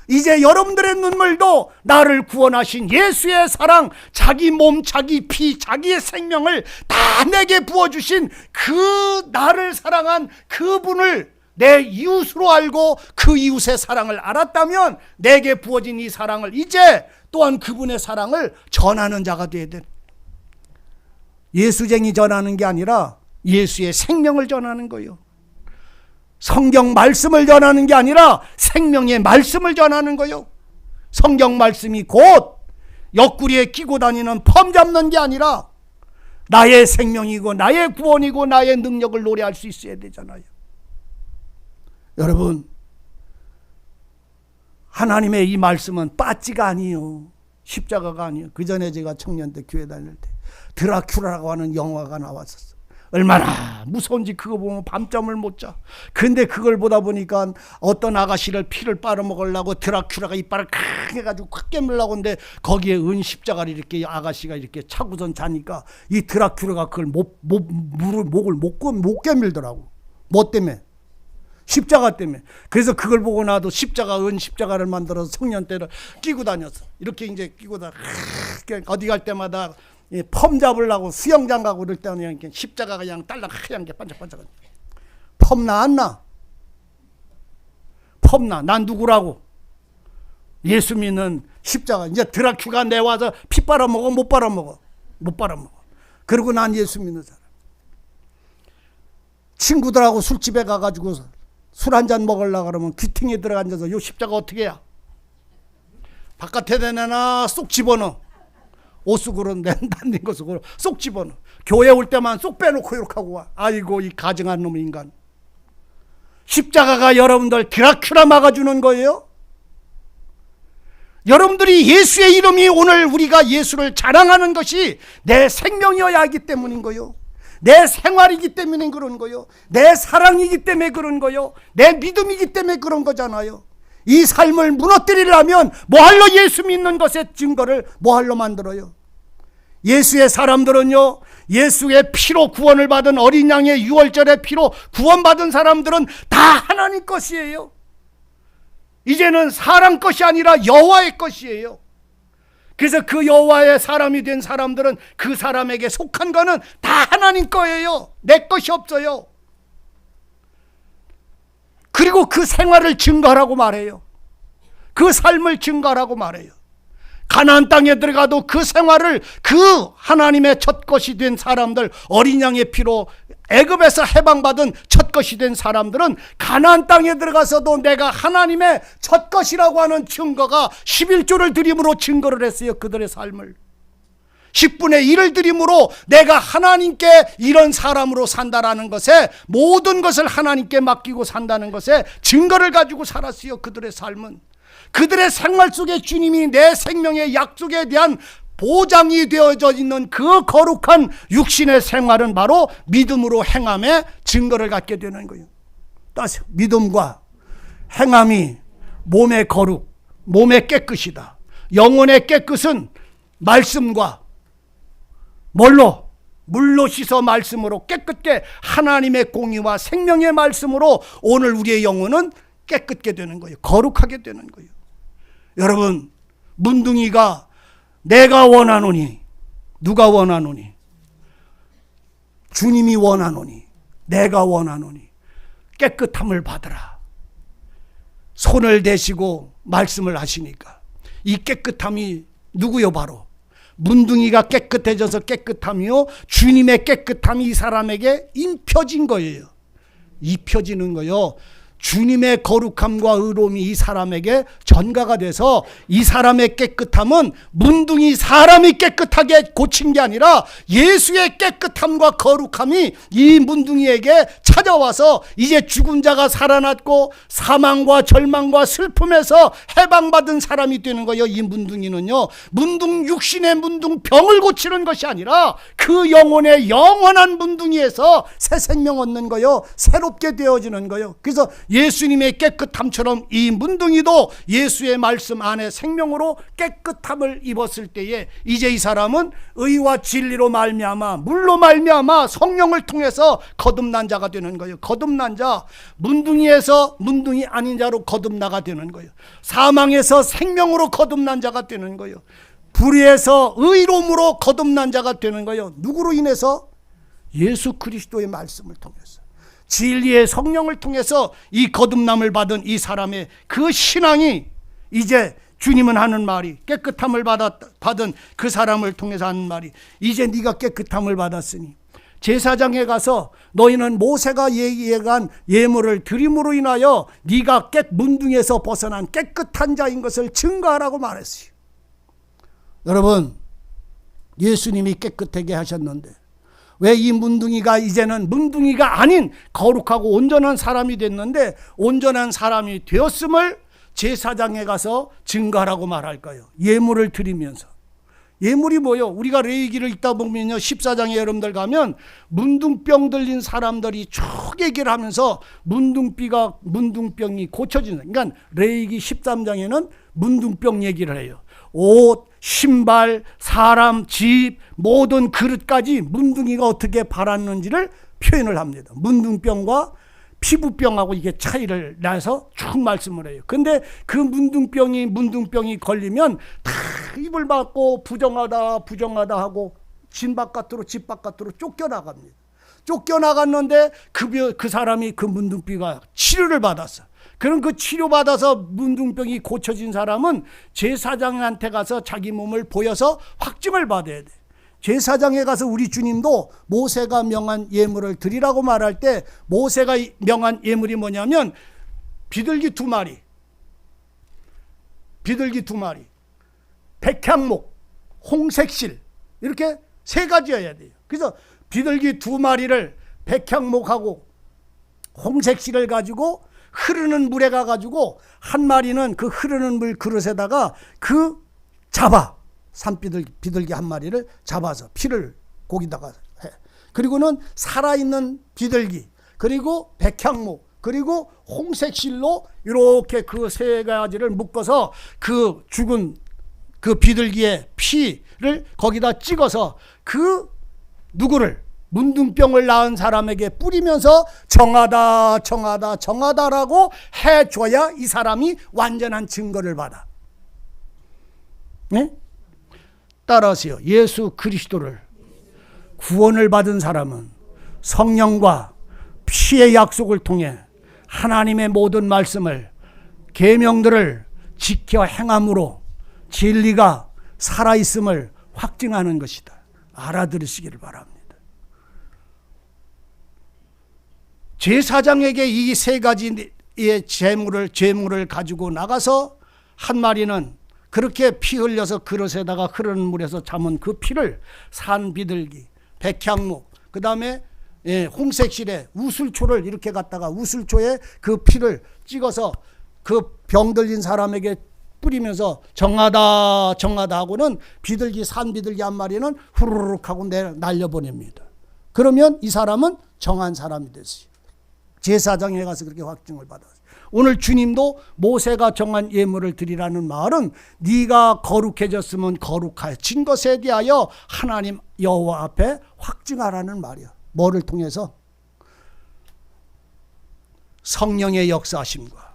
이제 여러분들의 눈물도 나를 구원하신 예수의 사랑, 자기 몸, 자기 피, 자기의 생명을 다 내게 부어주신 그 나를 사랑한 그분을 내 이웃으로 알고 그 이웃의 사랑을 알았다면 내게 부어진 이 사랑을 이제 또한 그분의 사랑을 전하는 자가 되어야 돼. 예수쟁이 전하는 게 아니라 예수의 생명을 전하는 거예요. 성경 말씀을 전하는 게 아니라 생명의 말씀을 전하는 거요. 성경 말씀이 곧 옆구리에 끼고 다니는 펌 잡는 게 아니라 나의 생명이고 나의 구원이고 나의 능력을 노래할 수 있어야 되잖아요. 여러분, 하나님의 이 말씀은 빠찌가 아니에요. 십자가가 아니에요. 그 전에 제가 청년 때 교회 다닐 때 드라큘라라고 하는 영화가 나왔었어요. 얼마나 무서운지 그거 보면 밤잠을 못 자. 근데 그걸 보다 보니까 어떤 아가씨를 피를 빨아먹으려고 드라큘라가 이빨을 칵 해가지고 확 깨물려고 하는데 거기에 은 십자가를 이렇게 아가씨가 이렇게 차고선 자니까 이 드라큘라가 그걸 목을 못 깨물더라고. 뭐 때문에? 십자가 때문에. 그래서 그걸 보고 나도 은 십자가를 만들어서 청년 때를 끼고 다녔어. 이렇게 이제 끼고 다녀. 어디 갈 때마다 펌 잡으려고 수영장 가고 그럴 때는 그냥 십자가가 그냥 딸랑 하얀 게 반짝반짝. 펌 나 안 나? 펌 나. 난 누구라고? 예수 믿는 십자가. 이제 드라큘라가 내와서 피 빨아먹어? 못 빨아먹어? 못 빨아먹어. 그리고 난 예수 믿는 사람. 친구들하고 술집에 가가지고 술 한잔 먹으려고 그러면 귀퉁이에 들어가 앉아서 요 십자가 어떻게 해야? 바깥에 내놔 쏙 집어넣어. 옷속으로 낸다는 것으로 쏙 집어넣어. 교회 올 때만 쏙 빼놓고 이렇게 하고 와. 아이고 이 가증한 놈의 인간. 십자가가 여러분들 드라큘라 막아주는 거예요. 여러분들이 예수의 이름이 오늘 우리가 예수를 자랑하는 것이 내 생명이어야 하기 때문인 거예요. 내 생활이기 때문에 그런 거예요. 내 사랑이기 때문에 그런 거예요. 내 믿음이기 때문에 그런 거잖아요. 이 삶을 무너뜨리려면 뭐할로 예수 믿는 것의 증거를 뭐할로 만들어요? 예수의 사람들은요, 예수의 피로 구원을 받은 어린 양의 유월절의 피로 구원받은 사람들은 다 하나님 것이에요. 이제는 사람 것이 아니라 여호와의 것이에요. 그래서 그 여호와의 사람이 된 사람들은 그 사람에게 속한 거는 다 하나님 거예요. 내 것이 없어요. 그리고 그 생활을 증거하라고 말해요. 그 삶을 증거하라고 말해요. 가나안 땅에 들어가도 그 생활을, 그 하나님의 첫것이 된 사람들, 어린 양의 피로 애굽에서 해방받은 첫것이 된 사람들은 가나안 땅에 들어가서도 내가 하나님의 첫것이라고 하는 증거가 11조를 드림으로 증거를 했어요. 그들의 삶을 10분의 1을 드림으로 내가 하나님께 이런 사람으로 산다라는 것에, 모든 것을 하나님께 맡기고 산다는 것에 증거를 가지고 살았어요. 그들의 삶은, 그들의 생활 속에 주님이 내 생명의 약속에 대한 보장이 되어져 있는 그 거룩한 육신의 생활은 바로 믿음으로 행함에 증거를 갖게 되는 거예요. 다시 믿음과 행함이 몸의 거룩, 몸의 깨끗이다. 영혼의 깨끗은 말씀과 물로 씻어 말씀으로 깨끗게, 하나님의 공의와 생명의 말씀으로 오늘 우리의 영혼은 깨끗게 되는 거예요. 거룩하게 되는 거예요. 여러분, 문둥이가 내가 원하노니, 누가 원하노니? 주님이 원하노니, 내가 원하노니 깨끗함을 받으라. 손을 대시고 말씀을 하시니까 이 깨끗함이 누구요? 바로 문둥이가 깨끗해져서 깨끗함이요, 주님의 깨끗함이 이 사람에게 입혀진 거예요. 입혀지는 거요. 주님의 거룩함과 의로움이 이 사람에게 전가가 돼서 이 사람의 깨끗함은 문둥이 사람이 깨끗하게 고친 게 아니라 예수의 깨끗함과 거룩함이 이 문둥이에게 찾아와서 이제 죽은 자가 살아났고 사망과 절망과 슬픔에서 해방받은 사람이 되는 거예요. 이 문둥이는요, 육신의 문둥병을 고치는 것이 아니라 그 영혼의 영원한 문둥이에서 새 생명 얻는 거예요. 새롭게 되어지는 거예요. 그래서 예수님의 깨끗함처럼 이 문둥이도 예수의 말씀 안에 생명으로 깨끗함을 입었을 때에 이제 이 사람은 의와 진리로 말미암아, 물로 말미암아 성령을 통해서 거듭난 자가 되는 거예요. 거듭난 자, 문둥이에서 문둥이 아닌 자로 거듭나가 되는 거예요. 사망에서 생명으로 거듭난 자가 되는 거예요. 불의에서 의로움으로 거듭난 자가 되는 거예요. 누구로 인해서? 예수 그리스도의 말씀을 통해서, 진리의 성령을 통해서 이 거듭남을 받은 이 사람의 그 신앙이, 이제 주님은 하는 말이, 깨끗함을 받은 그 사람을 통해서 하는 말이, 이제 네가 깨끗함을 받았으니 제사장에 가서 너희는 모세가 예기한 예물을 드림으로 인하여 네가 문둥에서 벗어난 깨끗한 자인 것을 증거하라고 말했어요. 여러분, 예수님이 깨끗하게 하셨는데 왜 이 문둥이가 이제는 문둥이가 아닌 거룩하고 온전한 사람이 됐는데, 온전한 사람이 되었음을 제사장에 가서 증거하라고 말할까요? 예물을 드리면서. 예물이 뭐요? 우리가 레위기를 읽다 보면요, 14장에 여러분들 가면 문둥병 들린 사람들이 쭉 얘기를 하면서 문둥병이 고쳐지는, 그러니까 레위기 13장에는 문둥병 얘기를 해요. 옷, 신발, 사람, 집, 모든 그릇까지 문둥이가 어떻게 발았는지를 표현을 합니다. 문둥병과 피부병하고 이게 차이를 내서 쭉 말씀을 해요. 근데 그 문둥병이 걸리면 다 입을 막고 부정하다 하고 집 바깥으로 쫓겨나갑니다. 쫓겨나갔는데 그 사람이 그 문둥병가 치료를 받았어. 그럼 그 치료받아서 문둥병이 고쳐진 사람은 제사장한테 가서 자기 몸을 보여서 확증을 받아야 돼. 제사장에 가서 우리 주님도 모세가 명한 예물을 드리라고 말할 때, 모세가 명한 예물이 뭐냐면 비둘기 2마리, 백향목, 홍색실, 이렇게 3가지여야 돼요. 그래서 비둘기 2마리를 백향목하고 홍색실을 가지고 흐르는 물에 가가지고 한 마리는 그 흐르는 물 그릇에다가 비둘기 한 마리를 잡아서 피를 거기다가 해. 그리고는 살아있는 비둘기, 그리고 백향목, 그리고 홍색실로 이렇게 그 3가지를 묶어서 그 죽은 그 비둘기의 피를 거기다 찍어서 그 누구를, 문둥병을 낳은 사람에게 뿌리면서 정하다라고 해줘야 이 사람이 완전한 증거를 받아. 네? 따라하세요. 예수 그리스도를 구원을 받은 사람은 성령과 피의 약속을 통해 하나님의 모든 말씀을, 계명들을 지켜 행함으로 진리가 살아있음을 확증하는 것이다. 알아들으시기를 바랍니다. 제사장에게 이 세 가지의 제물을 가지고 나가서 한 마리는 그렇게 피 흘려서 그릇에다가 흐르는 물에서 잠은 그 피를 산비둘기, 백향목, 그 다음에 홍색실에 우슬초를 이렇게 갖다가 우슬초에 그 피를 찍어서 그 병들린 사람에게 뿌리면서 정하다 정하다 하고는 산비둘기 한 마리는 후루룩 하고 날려보냅니다. 그러면 이 사람은 정한 사람이 됐어요. 제사장에 가서 그렇게 확증을 받았어요. 오늘 주님도 모세가 정한 예물을 드리라는 말은 네가 거룩해졌으면 거룩해진 것에 대하여 하나님 여호와 앞에 확증하라는 말이야. 뭐를 통해서? 성령의 역사하심과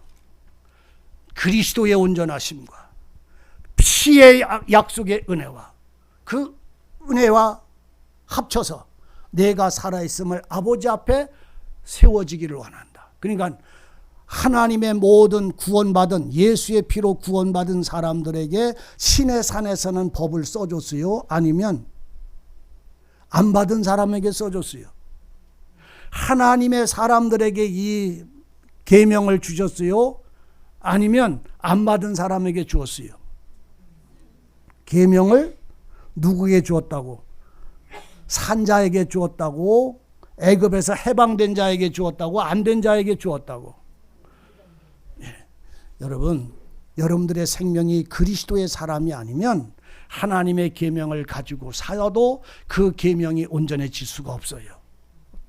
그리스도의 온전하심과 피의 약속의 은혜와 그 은혜와 합쳐서 내가 살아있음을 아버지 앞에 세워지기를 원한다. 그러니까 하나님의 모든 구원받은, 예수의 피로 구원받은 사람들에게 신의 산에서는 법을 써줬어요? 아니면 안 받은 사람에게 써줬어요? 하나님의 사람들에게 이 계명을 주셨어요? 아니면 안 받은 사람에게 주었어요? 계명을 누구에게 주었다고? 산자에게 주었다고? 애굽에서 해방된 자에게 주었다고? 안 된 자에게 주었다고? 여러분, 여러분들의 생명이 그리스도의 사람이 아니면 하나님의 계명을 가지고 살아도 그 계명이 온전해질 수가 없어요.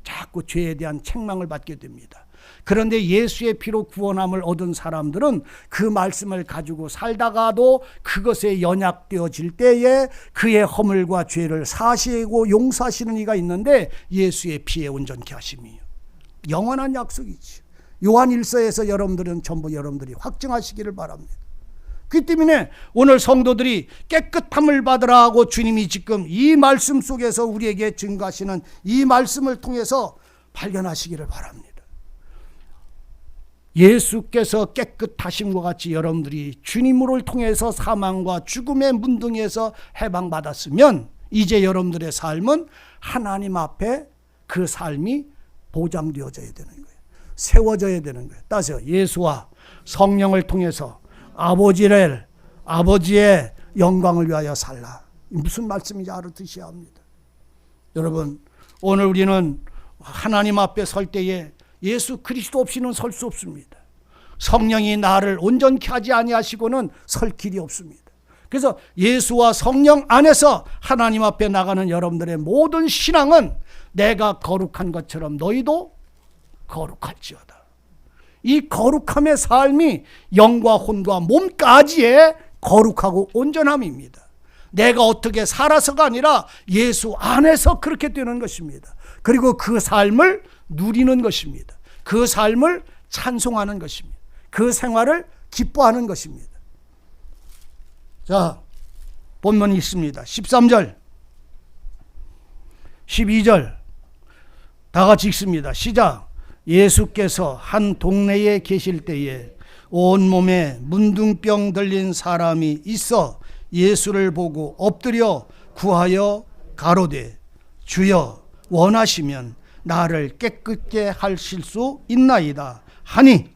자꾸 죄에 대한 책망을 받게 됩니다. 그런데 예수의 피로 구원함을 얻은 사람들은 그 말씀을 가지고 살다가도 그것에 연약되어질 때에 그의 허물과 죄를 사시고 용서하시는 이가 있는데 예수의 피에 온전케 하심이에요. 영원한 약속이지. 요한 1서에서 여러분들은 전부 여러분들이 확증하시기를 바랍니다. 그 때문에 오늘 성도들이 깨끗함을 받으라 하고 주님이 지금 이 말씀 속에서 우리에게 증거하시는 이 말씀을 통해서 발견하시기를 바랍니다. 예수께서 깨끗하심과 같이 여러분들이 주님을 통해서 사망과 죽음의 문둥이에서 해방받았으면 이제 여러분들의 삶은 하나님 앞에 그 삶이 보장되어져야 되는 거예요. 세워져야 되는 거예요. 따라서 예수와 성령을 통해서 아버지의 영광을 위하여 살라. 무슨 말씀인지 알아두셔야 합니다. 여러분, 오늘 우리는 하나님 앞에 설 때에 예수 그리스도 없이는 설 수 없습니다. 성령이 나를 온전케 하지 아니하시고는 설 길이 없습니다. 그래서 예수와 성령 안에서 하나님 앞에 나가는 여러분들의 모든 신앙은 내가 거룩한 것처럼 너희도 거룩할지어다. 이 거룩함의 삶이 영과 혼과 몸까지의 거룩하고 온전함입니다. 내가 어떻게 살아서가 아니라 예수 안에서 그렇게 되는 것입니다. 그리고 그 삶을 누리는 것입니다. 그 삶을 찬송하는 것입니다. 그 생활을 기뻐하는 것입니다. 자, 본문 있습니다. 13절, 12절 다 같이 읽습니다. 시작. 예수께서 한 동네에 계실 때에 온몸에 문둥병 들린 사람이 있어 예수를 보고 엎드려 구하여 가로되 주여 원하시면 나를 깨끗게 하실 수 있나이다 하니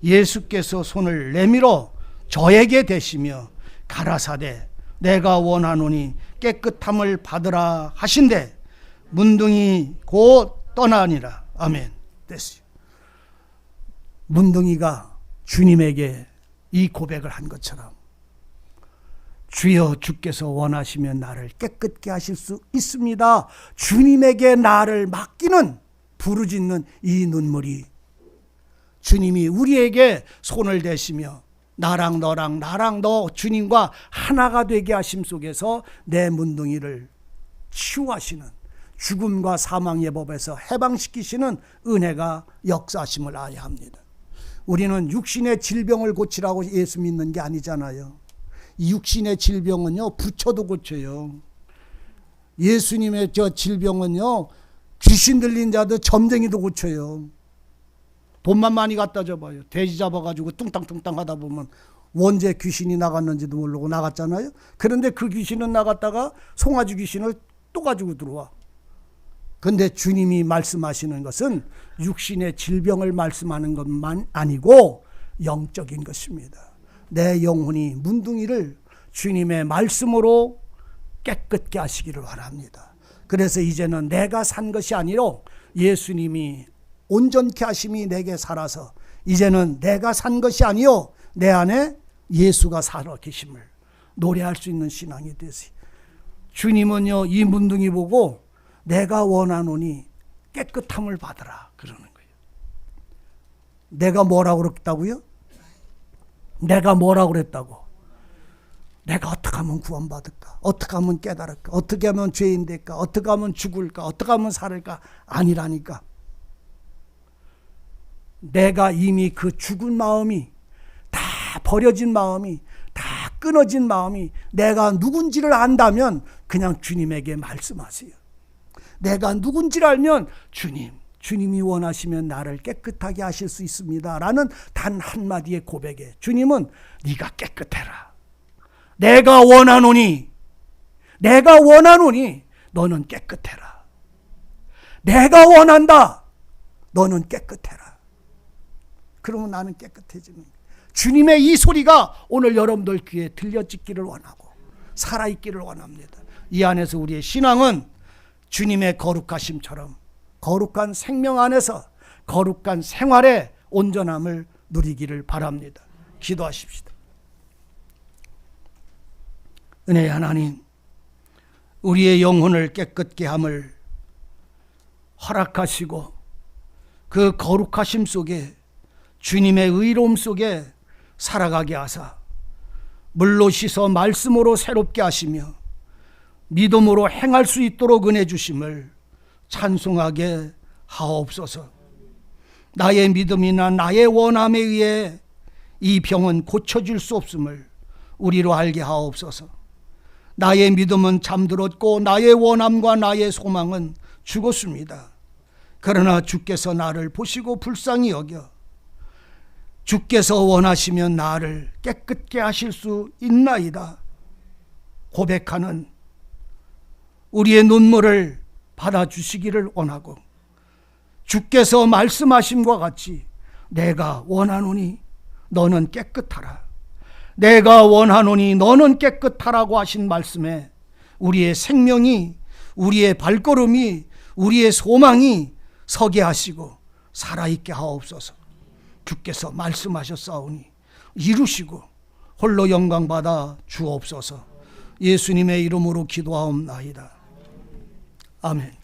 예수께서 손을 내밀어 저에게 대시며 가라사대 내가 원하노니 깨끗함을 받으라 하신대 문둥이 곧 떠나니라. 아멘. 됐어요. 문둥이가 주님에게 이 고백을 한 것처럼 주여 주께서 원하시면 나를 깨끗게 하실 수 있습니다. 주님에게 나를 맡기는 부르짖는 이 눈물이 주님이 우리에게 손을 대시며 나랑 너랑 나랑 너 주님과 하나가 되게 하심 속에서 내 문둥이를 치유하시는 죽음과 사망의 법에서 해방시키시는 은혜가 역사하심을 알아야 합니다. 우리는 육신의 질병을 고치라고 예수 믿는 게 아니잖아요. 이 육신의 질병은요 부처도 고쳐요. 예수님의 저 질병은요 귀신 들린 자도 점쟁이도 고쳐요. 돈만 많이 갖다 줘봐요. 돼지 잡아가지고 뚱땅뚱땅 하다 보면 원재 귀신이 나갔는지도 모르고 나갔잖아요. 그런데 그 귀신은 나갔다가 송아지 귀신을 또 가지고 들어와. 근데 주님이 말씀하시는 것은 육신의 질병을 말씀하는 것만 아니고 영적인 것입니다. 내 영혼이 문둥이를 주님의 말씀으로 깨끗게 하시기를 바랍니다. 그래서 이제는 내가 산 것이 아니라 예수님이 온전케 하심이 내게 살아서 이제는 내가 산 것이 아니요 내 안에 예수가 살아 계심을 노래할 수 있는 신앙이 되세요. 주님은요 이 문둥이 보고 내가 원하노니 깨끗함을 받으라 그러는 거예요. 내가 뭐라고 그랬다고요? 내가 뭐라고 그랬다고? 내가 어떻게 하면 구원받을까? 어떻게 하면 깨달을까? 어떻게 하면 죄인 될까? 어떻게 하면 죽을까? 어떻게 하면 살을까? 아니라니까. 내가 이미 그 죽은 마음이 다 버려진 마음이 다 끊어진 마음이 내가 누군지를 안다면 그냥 주님에게 말씀하세요. 내가 누군지를 알면 주님이 원하시면 나를 깨끗하게 하실 수 있습니다 라는 단 한마디의 고백에 주님은 네가 깨끗해라. 내가 원하노니 너는 깨끗해라. 내가 원한다. 너는 깨끗해라. 그러면 나는 깨끗해지는 거예요. 주님의 이 소리가 오늘 여러분들 귀에 들려지기를 원하고 살아있기를 원합니다. 이 안에서 우리의 신앙은 주님의 거룩하심처럼 거룩한 생명 안에서 거룩한 생활의 온전함을 누리기를 바랍니다. 기도하십시다. 은혜의 하나님, 우리의 영혼을 깨끗게 함을 허락하시고 그 거룩하심 속에 주님의 의로움 속에 살아가게 하사 물로 씻어 말씀으로 새롭게 하시며 믿음으로 행할 수 있도록 은혜 주심을 찬송하게 하옵소서. 나의 믿음이나 나의 원함에 의해 이 병은 고쳐질 수 없음을 우리로 알게 하옵소서. 나의 믿음은 잠들었고 나의 원함과 나의 소망은 죽었습니다. 그러나 주께서 나를 보시고 불쌍히 여겨 주께서 원하시면 나를 깨끗게 하실 수 있나이다 고백하는 우리의 눈물을 받아주시기를 원하고 주께서 말씀하심과 같이 내가 원하노니 너는 깨끗하라. 내가 원하노니 너는 깨끗하라고 하신 말씀에 우리의 생명이 우리의 발걸음이 우리의 소망이 서게 하시고 살아있게 하옵소서. 주께서 말씀하셨사오니 이루시고 홀로 영광받아 주옵소서. 예수님의 이름으로 기도하옵나이다. 아멘.